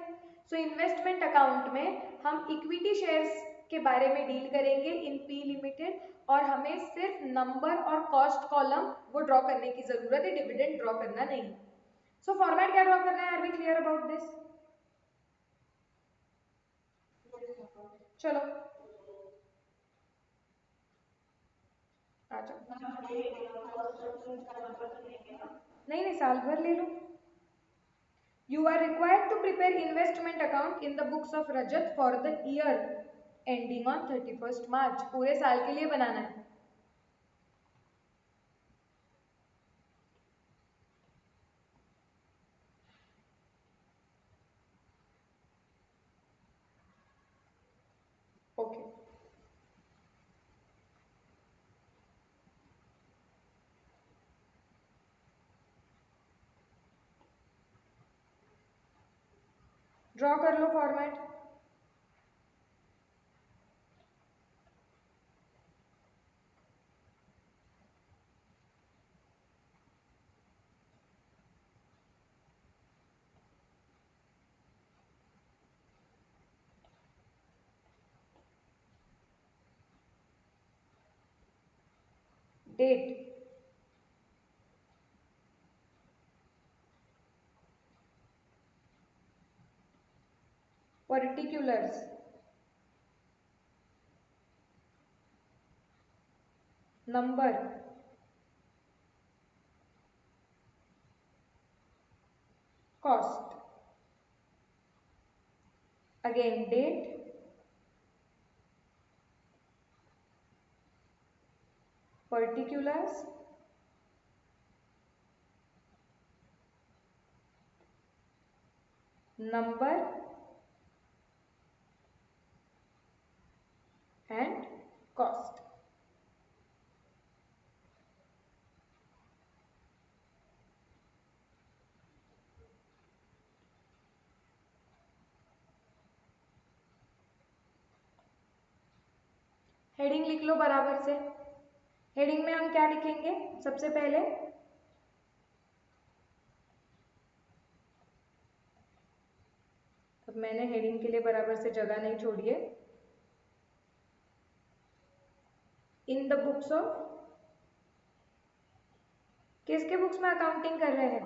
सो इन्वेस्टमेंट अकाउंट में हम इक्विटी शेयर्स के बारे में डील करेंगे इन पी लिमिटेड, और हमें सिर्फ नंबर और कॉस्ट कॉलम वो ड्रॉ करने की जरूरत है, डिविडेंड ड्रॉ करना नहीं। सो फॉर्मेट क्या ड्रॉ करना है, are we clear about this? चलो आ जाओ। नहीं नहीं, साल भर ले लो। You are required to prepare investment account in the books of Rajat for the year ending on 31st March। पूरे साल के लिए बनाना है। Okay okay. ड्रॉ कर लो format. Date, particulars, number, cost, again date, particulars, number and cost. Heading लिख लो बराबर से। हेडिंग में हम क्या लिखेंगे सबसे पहले, अब मैंने हेडिंग के लिए बराबर से जगह नहीं छोड़ी है। इन द बुक्स ऑफ, किसके बुक्स में अकाउंटिंग कर रहे हैं?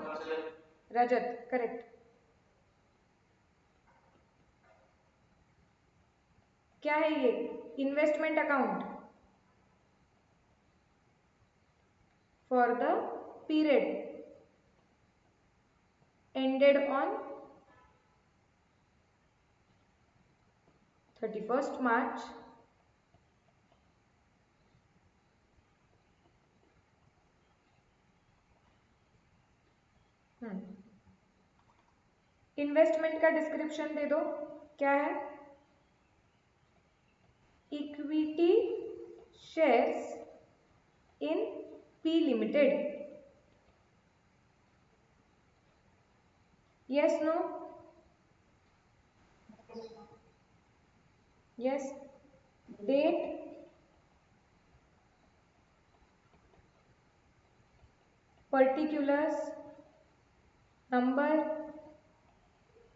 रजत, करेक्ट। क्या है ये? Investment account for the period ended on 31st March investment का डिस्क्रिप्शन दे दो, क्या है? Equity shares in P limited. Yes no? Yes. Date, particulars, number,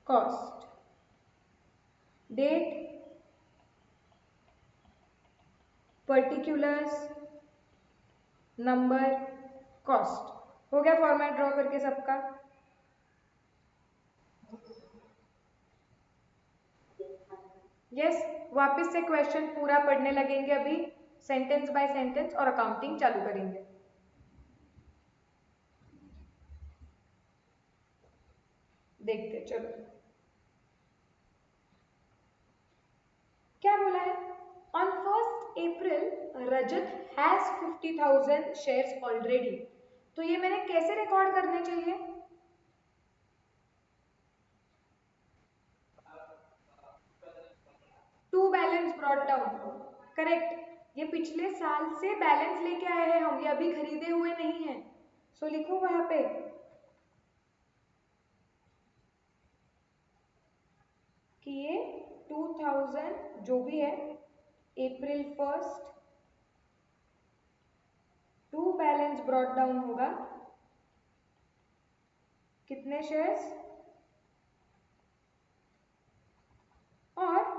cost. Date, particulars, number, cost. हो गया फॉर्मेट ड्रॉ करके सबका? यस। वापस से क्वेश्चन पूरा पढ़ने लगेंगे अभी, सेंटेंस बाय सेंटेंस, और अकाउंटिंग चालू करेंगे। देखते चलो क्या बोला है। On 1st April Rajat has 50,000 shares already. तो ये मैंने कैसे रिकॉर्ड करने चाहिए? To balance brought down, correct. ये पिछले साल से बैलेंस लेके आए हैं हम, ये अभी खरीदे हुए नहीं है। सो लिखो वहां पे कि ये 2000 जो भी है, April 1st to balance brought down होगा कितने शेयर्स, और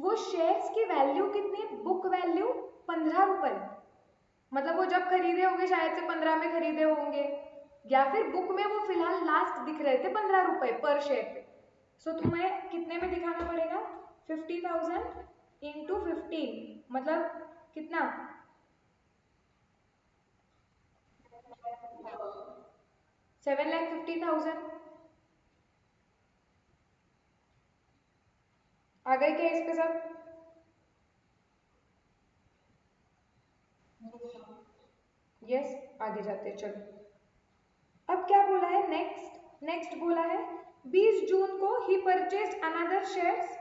वो शेयर्स की वैल्यू कितनी, बुक वैल्यू 15 रुपए, मतलब वो जब खरीदे होंगे शायद से 15 में खरीदे होंगे, या फिर बुक में वो फिलहाल लास्ट दिख रहे थे 15 रुपए पर शेयर पे। सो तुम्हें कितने में दिखाना पड़ेगा, 50,000 इंटू 15, मतलब कितना, 7,50,000। आ गए क्या इसके साथ? यस, आगे जाते हैं, चलो। अब क्या बोला है नेक्स्ट, नेक्स्ट बोला है 20 जून को ही परचेस्ड अनदर शेयर्स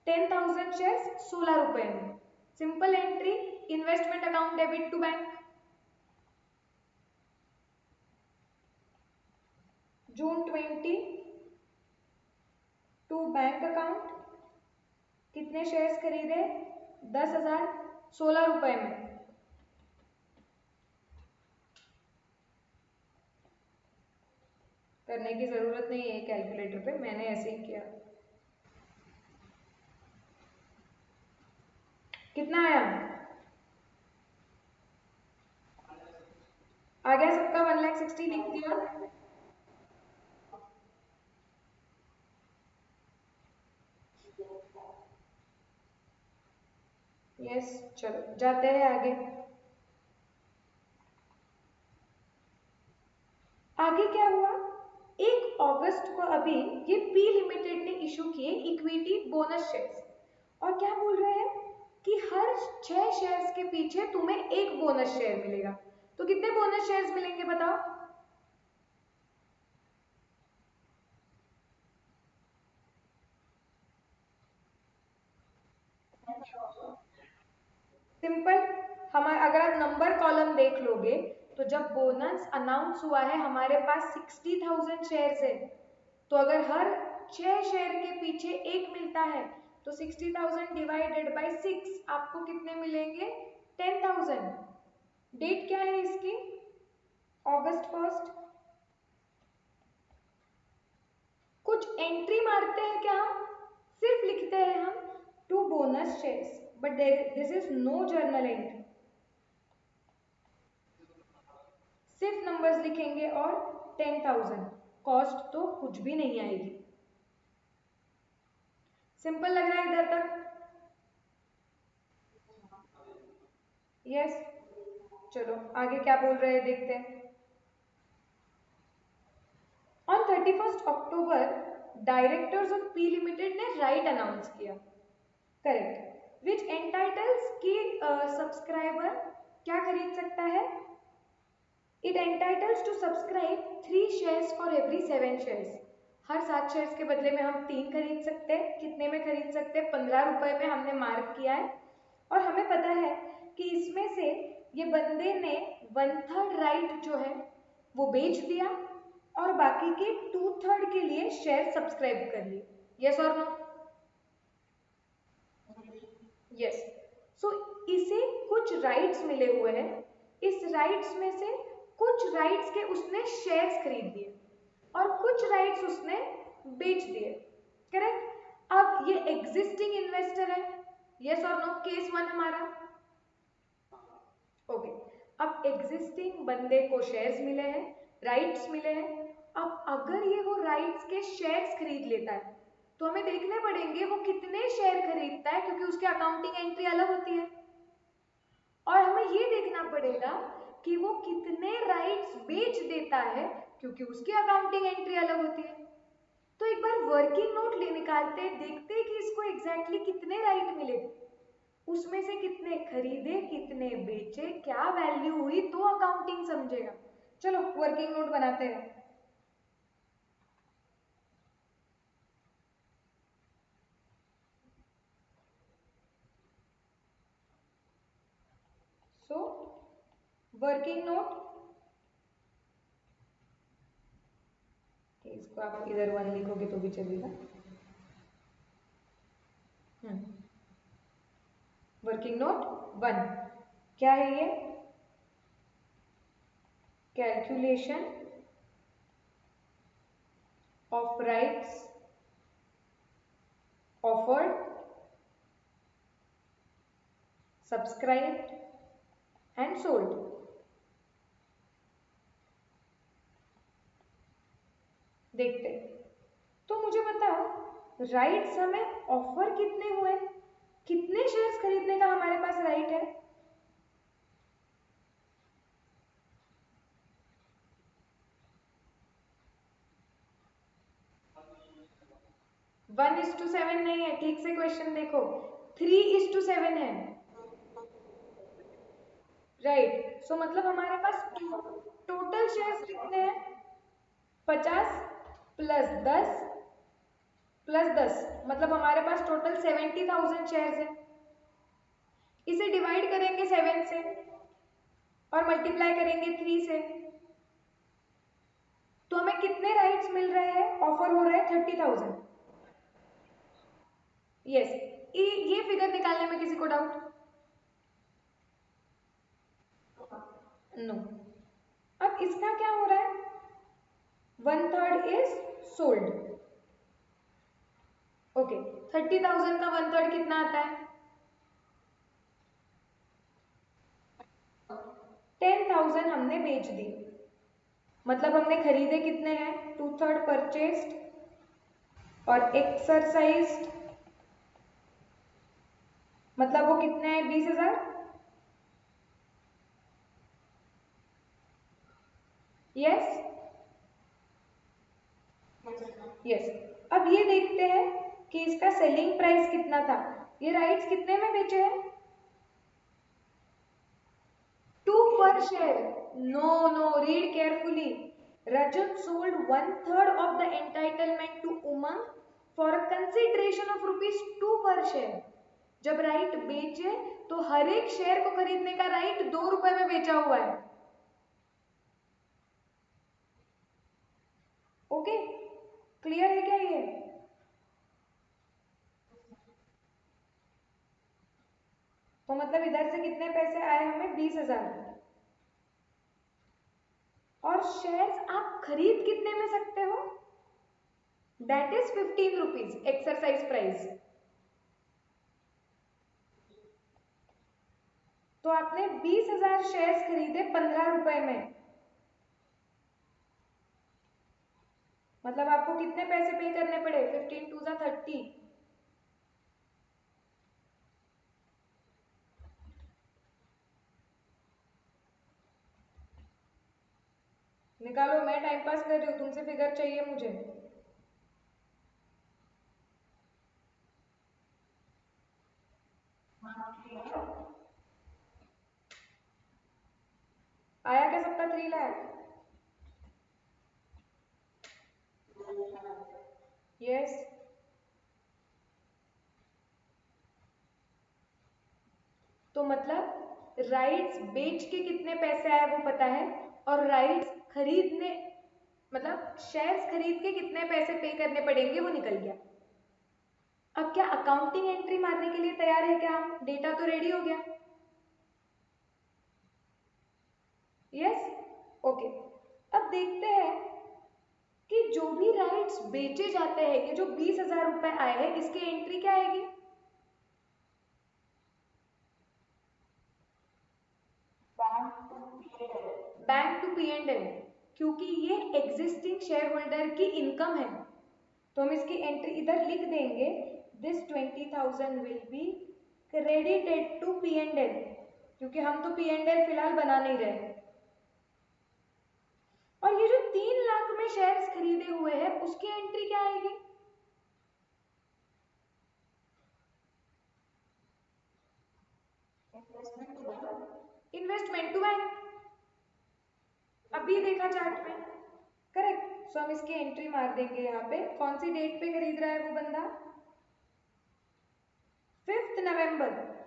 10,000 शेयर्स 16 रुपए में। Simple entry, investment account debit to bank. June 20 to bank account, कितने शेयर्स खरीदे, 10,000 16 रुपए में। करने की जरूरत नहीं है कैलकुलेटर पे, मैंने ऐसे ही किया। कितना आया, आ गया सबका, 1,60,000 लिख दिया। यस, चलो जाते हैं आगे। आगे क्या हुआ, 1 अगस्त को अभी ये पी लिमिटेड ने इशू किए इक्विटी बोनस शेयर्स, और क्या बोल रहे हैं कि हर 6 शेयर्स के पीछे तुम्हें एक बोनस शेयर मिलेगा। तो कितने बोनस शेयर्स मिलेंगे बताओ? सिंपल, हम अगर आप नंबर कॉलम देख लोगे तो जब बोनस अनाउंस हुआ है हमारे पास 60,000 शेयर्स है, तो अगर हर 6 शेयर के पीछे एक मिलता है तो 60,000 डिवाइडेड बाय 6 आपको कितने मिलेंगे, 10,000। डेट क्या है इसकी, August 1। कुछ एंट्री मारते हैं क्या हम, सिर्फ लिखते हैं हम to bonus shares, but this is no journal entry, सिर्फ नंबर्स लिखेंगे और 10,000, कॉस्ट तो कुछ भी नहीं आएगी। सिंपल लग रहा है इधर तक? यस, चलो आगे क्या बोल रहे हैं देखते हैं। On 31 October directors of P limited ने राइट अनाउंस किया, करेक्ट, विच एंटाइटल्स की सब्सक्राइबर क्या खरीद सकता है, it entitles to subscribe 3 shares for every 7 shares. हर 7 शेयर्स के बदले में हम 3 खरीद सकते हैं। कितने में खरीद सकते हैं, 15 रुपए में हमने मार्क किया है, और हमें पता है कि इसमें से ये बंदे ने 1/3 राइट जो है वो बेच दिया और बाकी के 2/3 के लिए शेयर सब्सक्राइब कर लिए। यस और नो? यस। सो इसे कुछ राइट्स मिले हुए हैं, इस राइट्स में से कुछ राइट्स के उसने शेयर्स खरीद लिए और कुछ राइट्स उसने बेच दिए, करेक्ट। अब ये एग्जिस्टिंग इन्वेस्टर है, यस और नो, केस 1 हमारा। ओके, अब एग्जिस्टिंग बंदे को शेयर्स मिले हैं, राइट्स मिले हैं। अब अगर ये वो राइट्स के शेयर्स खरीद लेता है तो हमें देखने पड़ेंगे वो कितने शेयर खरीदता है, क्योंकि उसकी अकाउंटिंग एंट्री अलग होती है, और हमें ये देखना पड़ेगा कि वो कितने राइट्स बेच देता है, क्योंकि उसकी अकाउंटिंग एंट्री अलग होती है। तो एक बार वर्किंग नोट ले निकालते, देखते कि इसको एग्जैक्टली कितने राइट मिले, उसमें से कितने खरीदे कितने बेचे, क्या वैल्यू हुई, तो अकाउंटिंग समझेगा। चलो वर्किंग नोट बनाते हैं। सो वर्किंग नोट, इसको आप इधर 1 लिखोगे तो भी चलेगा। वर्किंग नोट 1 क्या है ये, calculation of rights offered subscribed and sold. देखते तो मुझे बताओ राइट्स हमें ऑफर कितने हुए, कितने शेयर्स खरीदने का हमारे पास राइट है? वन इज टू सेवन नहीं है, ठीक से क्वेश्चन देखो, 3:7 है। राइट, सो मतलब हमारे पास टोटल शेयर्स कितने हैं? 50 +10 मतलब हमारे पास टोटल 70,000 शेयर्स है। इसे डिवाइड करेंगे 7 से और मल्टीप्लाई करेंगे 3 से, तो हमें कितने राइट्स मिल रहे हैं? ऑफर हो रहा है 30,000। यस, ये फिगर निकालने में किसी को डाउट? नो। अब इसका क्या हो रहा है? 1/3 इज सोल्ड। ओके, 30,000 का 1/3 कितना आता है? 10,000 हमने बेच दी, मतलब हमने खरीदे कितने हैं? 2/3 परचेस्ड और एक्सरसाइज्ड, मतलब वो कितने हैं? 20,000। Yes yes. अब ये देखते हैं कि इसका सेलिंग प्राइस कितना था। ये राइट्स कितने में बेचे हैं? 2 per share. No, read carefully. Rajat sold 1/3 of the entitlement to Umang for a consideration of ₹2 per share. जब राइट बेचे तो हर एक शेयर को खरीदने का राइट 2 रुपए में बेचा हुआ है। ओके, क्लियर है क्या ये? तो मतलब इधर से कितने पैसे आए हमें? 20,000। और शेयर्स आप खरीद कितने में सकते हो? That is 15 rupees exercise price. तो आपने 20,000 शेयर्स खरीदे 15 रुपए में, मतलब आपको कितने पैसे पे करने पड़े? 15 2 30। निकालो, मैं टाइम पास कर रही हूँ, तुमसे फिगर चाहिए मुझे। आया क्या सबका 3 लाख? यस। तो मतलब राइट्स बेच के कितने पैसे आए वो पता है, और राइट्स खरीदने मतलब शेयर्स खरीद के कितने पैसे पे करने पड़ेंगे वो निकल गया। अब क्या अकाउंटिंग एंट्री मारने के लिए तैयार है क्या हम? डेटा तो रेडी हो गया। Yes okay. अब देखते हैं कि जो भी राइट्स बेचे जाते हैं, ये जो 20,000 रुपए आए हैं, इसकी एंट्री क्या आएगी? Bank to P and L, क्योंकि ये एग्जिस्टिंग शेयर होल्डर की इनकम है, तो हम इसकी एंट्री इधर लिख देंगे। This 20,000 will be credited to P and L, क्योंकि हम तो पी एंड एल फिलहाल बना नहीं रहे। और ये जो 3 लाख में शेयर्स खरीदे हुए हैं उसकी एंट्री क्या आएगी? इन्वेस्टमेंट टू बैंक, अभी देखा चार्ट में। करेक्ट, सो हम इसकी एंट्री मार देंगे यहाँ पे। कौन सी डेट पे खरीद रहा है वो बंदा? 5 नवंबर।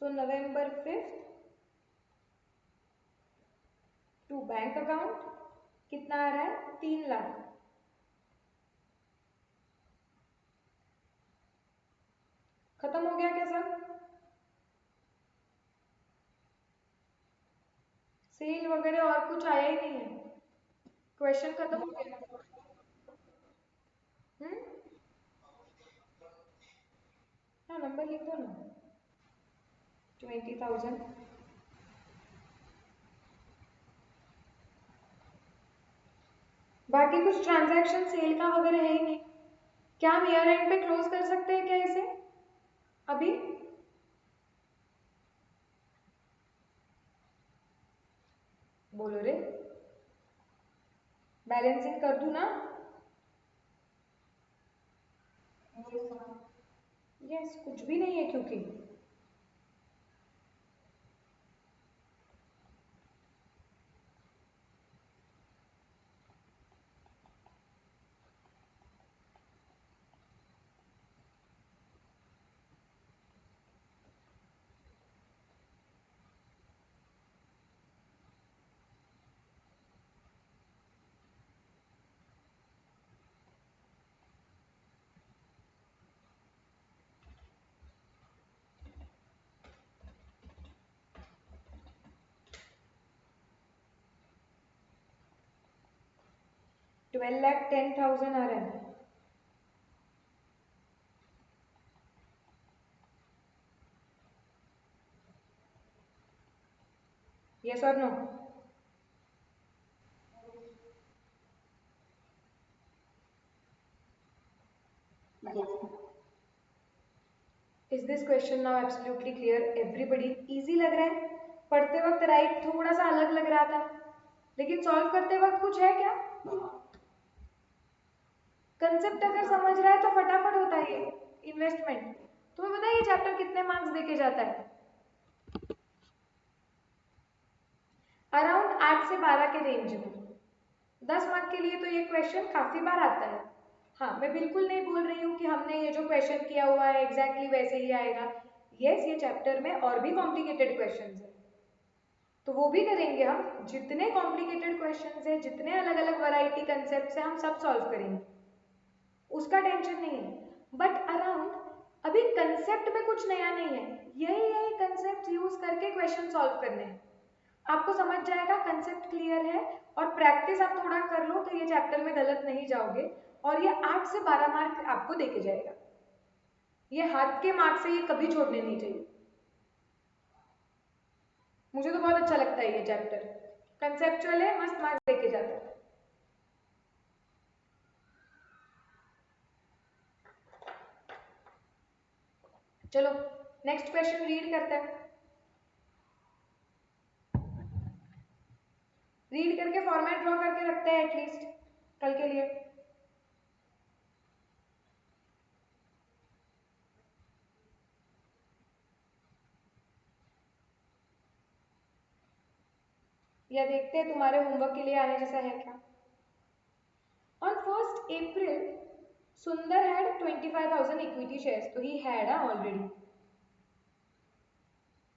सो नवंबर 5 टू बैंक अकाउंट कितना आ रहा है? 3 लाख। खत्म हो गया क्या सब? सेल वगैरह और कुछ आया ही नहीं है। क्वेश्चन खत्म हो गया। हम्म। हाँ, नंबर लिख दो ना। 20,000। बाकी कुछ ट्रांजैक्शन सेल का वगैरह है ही नहीं। क्या हम ईयर एंड पे क्लोज कर सकते हैं क्या इसे अभी? बोलो रे। बैलेंसिंग कर दूं ना? यस, कुछ भी नहीं है क्योंकि 12,10,000 आ रहा है। यस और no? Is this question now absolutely clear everybody? Easy लग रहा है? पढ़ते वक्त राइट थोड़ा सा अलग लग रहा था, लेकिन सॉल्व करते वक्त कुछ है क्या? कंसेप्ट अगर समझ रहा है तो फटाफट होता है ये इन्वेस्टमेंट। तुम्हें पता है ये चैप्टर कितने मार्क्स देके जाता है? अराउंड 8 से 12 के रेंज में। 10 मार्क के लिए तो ये क्वेश्चन काफी बार आता है। हाँ, मैं बिल्कुल नहीं बोल रही हूँ कि हमने ये जो क्वेश्चन किया हुआ है एग्जैक्टली वैसे ही आएगा। यस, ये चैप्टर में और भी कॉम्प्लिकेटेड क्वेश्चंस है, तो वो भी करेंगे हम। जितने कॉम्प्लिकेटेड क्वेश्चंस है, जितने अलग अलग वैरायटी कंसेप्ट है, हम सब सॉल्व करेंगे, उसका टेंशन नहीं है। बट अराउंड अभी कंसेप्ट में कुछ नया नहीं है, यही यही कंसेप्ट यूज करके क्वेश्चन सॉल्व करने हैं। आपको समझ जाएगा, कंसेप्ट क्लियर है और प्रैक्टिस आप थोड़ा कर लो तो ये चैप्टर में गलत नहीं जाओगे, और ये 8 से 12 मार्क आपको देके जाएगा। ये हाथ के मार्क से ये कभी छोड़ने नहीं चाहिए। मुझे तो बहुत अच्छा लगता है ये चैप्टर, कंसेप्चुअल है, मस्त मार्क्स देके जाता है। चलो नेक्स्ट क्वेश्चन रीड करते हैं। रीड करके फॉर्मेट ड्रॉ करके रखते हैं एटलीस्ट कल के लिए। या देखते हैं तुम्हारे होमवर्क के लिए आने जैसा है क्या। On 1st April Sundar had 25,000 equity shares, so he had already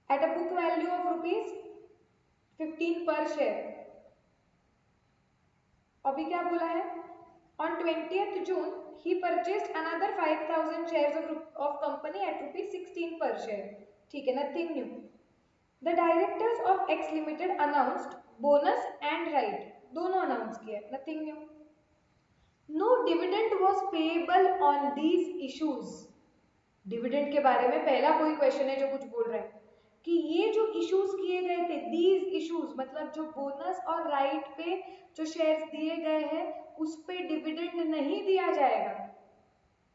at a book value of rupees 15 per share। अभी क्या बोला है? On 20th June he purchased another 5,000 shares of company at rupees 16 per share। ठीक है, nothing new। The directors of X Limited announced bonus and right, दोनों announce किया, nothing new। No dividend was payable on these issues। Dividend के बारे में पहला कोई question है जो कुछ बोल रहा है कि ये जो इश्यूज किए गए थे, दीज इश्यूज मतलब जो बोनस और राइट पे जो शेयर्स दिए गए हैं उस पे डिविडेंड नहीं दिया जाएगा।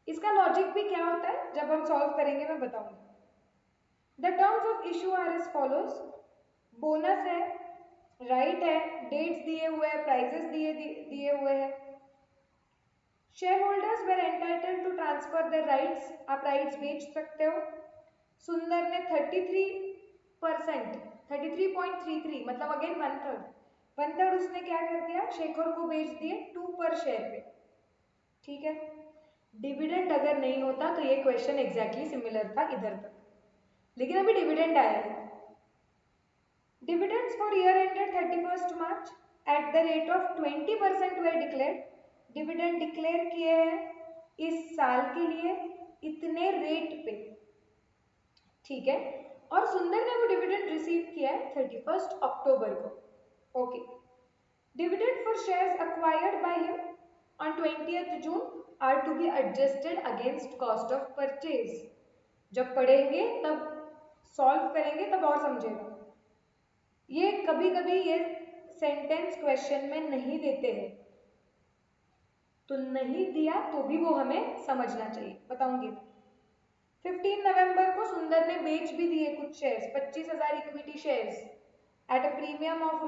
इसका लॉजिक भी क्या होता है जब हम सॉल्व करेंगे मैं बताऊंगी। The terms of issue are as follows. Bonus है, राइट है, डेट्स दिए हुए हैं, प्राइजेस दिए हुए हैं। Share holders were entitled to transfer their rights, आप राइट्स बेच सकते हो। सुंदर ने 33%, 33.33 मतलब अगेन वन थर्ड उसने क्या कर दिया, शेखर को बेच दिए 2 पर शेयर पे। ठीक है, डिविडेंड अगर नहीं होता तो ये क्वेश्चन एग्जैक्टली सिमिलर था इधर तक, लेकिन अभी डिविडेंड आया है। Dividends for year ended 31st March at the rate of 20% way declared. Dividend declare किए हैं इस साल के लिए इतने रेट पे, ठीक है। और सुंदर ने वो डिविडेंड रिसीव किया है 31st अक्टूबर को। Okay, Dividend for shares acquired by him on 20th June are to be adjusted against cost of purchase. जब पढ़ेंगे तब सॉल्व करेंगे तब और समझेगा। ये कभी कभी ये सेंटेंस क्वेश्चन में नहीं देते हैं, तो नहीं दिया तो भी वो हमें समझना चाहिए। बताऊंगी। 15 नवंबर को सुंदर ने बेच भी दिए कुछ shares, 25,000 equity shares at a premium of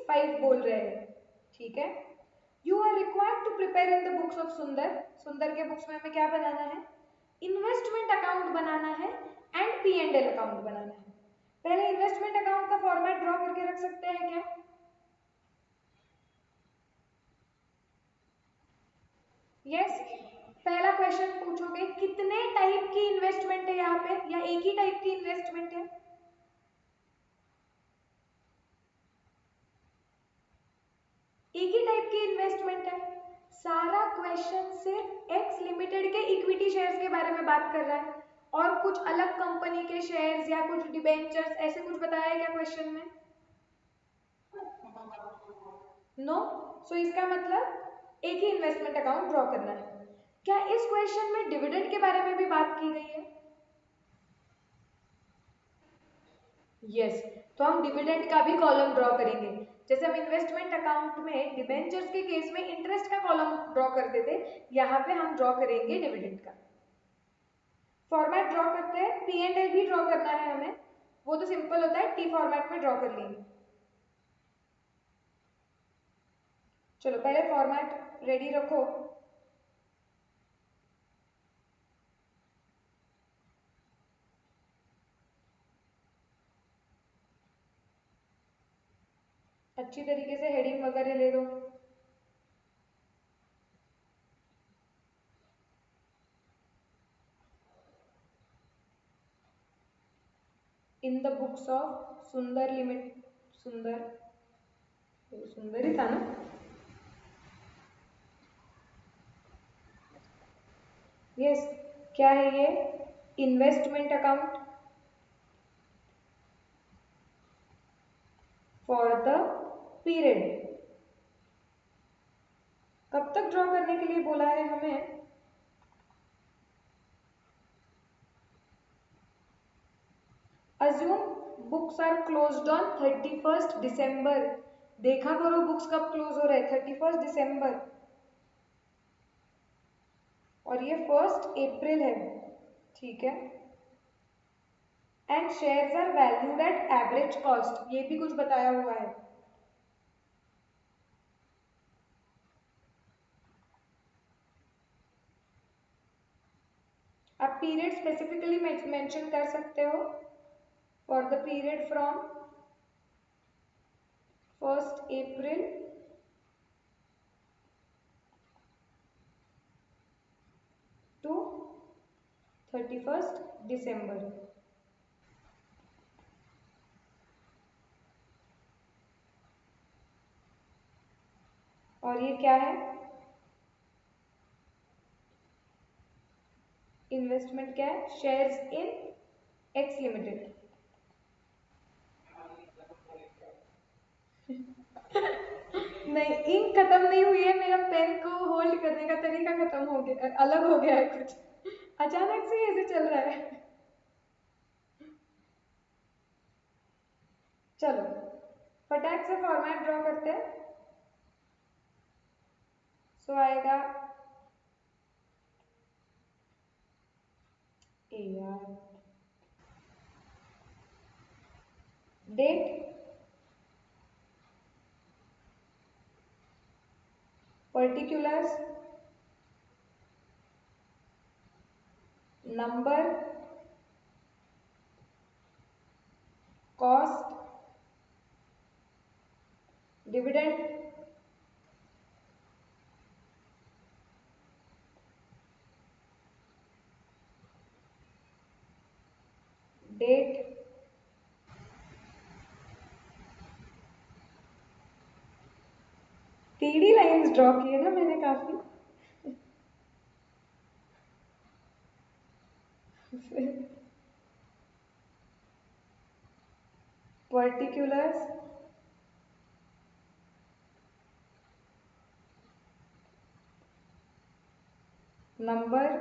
₹5 बोल रहे हैं। ठीक है। You are required to prepare in the books of Sundar. Sundar के बुक्स में हमें क्या बनाना है? इन्वेस्टमेंट अकाउंट बनाना है एंड P&L अकाउंट बनाना है। पहले इन्वेस्टमेंट अकाउंट का फॉर्मेट ड्रॉ करके रख सकते हैं क्या? यस। पहला क्वेश्चन पूछोगे कितने टाइप की इन्वेस्टमेंट है यहाँ पे, या एक ही टाइप की इन्वेस्टमेंट है? एक ही टाइप की इन्वेस्टमेंट है। सारा क्वेश्चन सिर्फ एक्स लिमिटेड के इक्विटी शेयर्स के बारे में बात कर रहा है, और कुछ अलग कंपनी के शेयर्स या कुछ डिबेंचर्स ऐसे कुछ बताया है क्या क्वेश्चन में? नो। सो इसका मतलब एक ही इन्वेस्टमेंट अकाउंट ड्रॉ करना है। क्या इस क्वेश्चन में डिविडेंड के बारे में भी बात की गई है? यस। तो हम डिविडेंड का भी कॉलम ड्रॉ करेंगे। जैसे हम इन्वेस्टमेंट अकाउंट में डिबेंचर्स के केस में इंटरेस्ट का कॉलम ड्रॉ करते थे, यहाँ पे हम ड्रॉ करेंगे डिविडेंड का। फॉर्मेट ड्रॉ करते हैं, P&L भी ड्रॉ करना है हमें, वो तो सिंपल होता है, टी फॉर्मेट में ड्रॉ कर लेंगे। चलो पहले फॉर्मेट रेडी रखो। अच्छी तरीके से हेडिंग वगैरह ले दो। In the books of Sundar limit, Sundar, Sundar ही था ना? यस। क्या है ये? Investment account for the period. कब तक ड्रॉ करने के लिए बोला है हमें? Assume books are closed on 31st December. देखा करो बुक्स कब क्लोज हो रहे हैं, 31st दिसंबर, और ये 1st अप्रैल है। ठीक है। And shares are valued at average cost, ये भी कुछ बताया हुआ है। आप पीरियड स्पेसिफिकली मेंशन कर सकते हो, for the period from 1st April to 31st December. और ये क्या है? इन्वेस्टमेंट क्या है? Shares in X limited. नहीं, इंक खत्म नहीं हुई है, मेरा पेन को होल्ड करने का तरीका खत्म हो गया, अलग हो गया है कुछ, अचानक से ऐसे चल रहा है। चलो फटाक से फॉर्मेट ड्रॉ करते हैं। सो आएगा, ए यार, date, particulars, number, cost, dividend, date, 3D lines draw किए ना मैंने काफी। Particulars, number,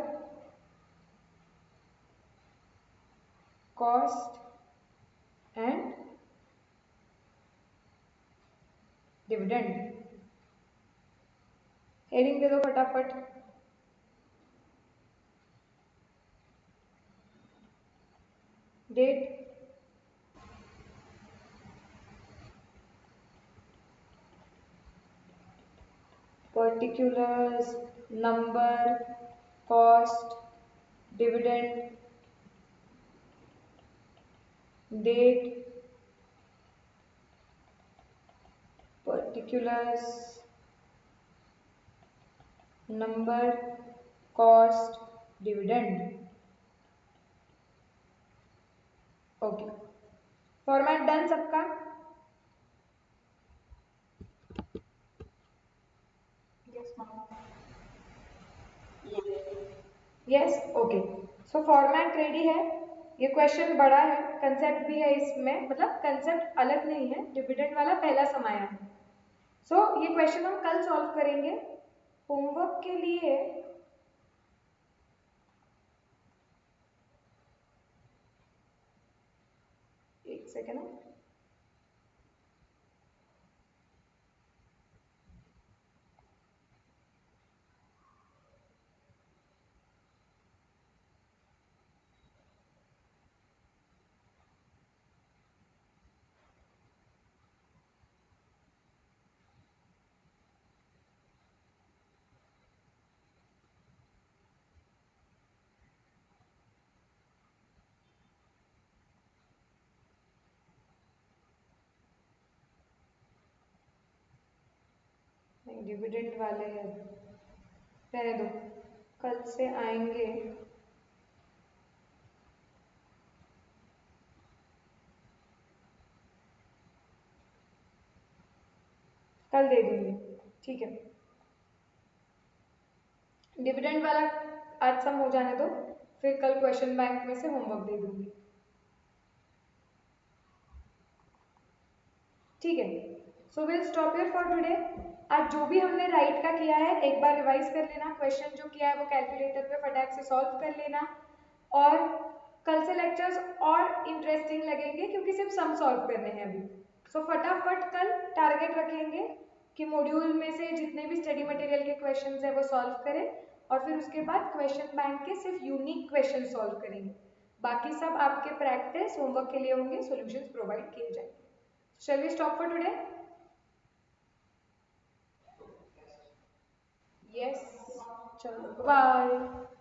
cost and dividend. Heading दे दो फटाफट। डेट, particulars, number, cost, dividend, date, particulars, number, cost, dividend। Okay, format done सबका? Yes, okay. So format ready है। ये क्वेश्चन बड़ा है, कंसेप्ट भी है इसमें, मतलब कंसेप्ट अलग नहीं है, डिविडेंड वाला पहला समाया है। सो ये क्वेश्चन हम कल सॉल्व करेंगे। होमवर्क के लिए एक सेकेंड, नहीं डिविडेंड वाले हैं, रहने दो, कल से आएंगे। कल दे दूंगी, ठीक है। डिविडेंड वाला आज सम हो जाने दो, फिर कल क्वेश्चन बैंक में से होमवर्क दे दूंगी, ठीक है। So will stop here for today. आज जो भी हमने राइट का किया है एक बार रिवाइज कर लेना, क्वेश्चन जो किया है वो कैलकुलेटर पे फटाक से सॉल्व कर लेना, और कल से लेक्चर्स और इंटरेस्टिंग लगेंगे क्योंकि सिर्फ सम सॉल्व करने हैं अभी। सो फटाफट कल टारगेट रखेंगे कि मॉड्यूल में से जितने भी स्टडी मटेरियल के क्वेश्चंस है वो सॉल्व करें, और फिर उसके बाद क्वेश्चन बैंक के सिर्फ यूनिक क्वेश्चन सॉल्व करेंगे, बाकी सब आपके प्रैक्टिस होमवर्क के लिए होंगे, सॉल्यूशंस प्रोवाइड किए जाएंगे। Shall we stop for today? Yes. चलो, bye.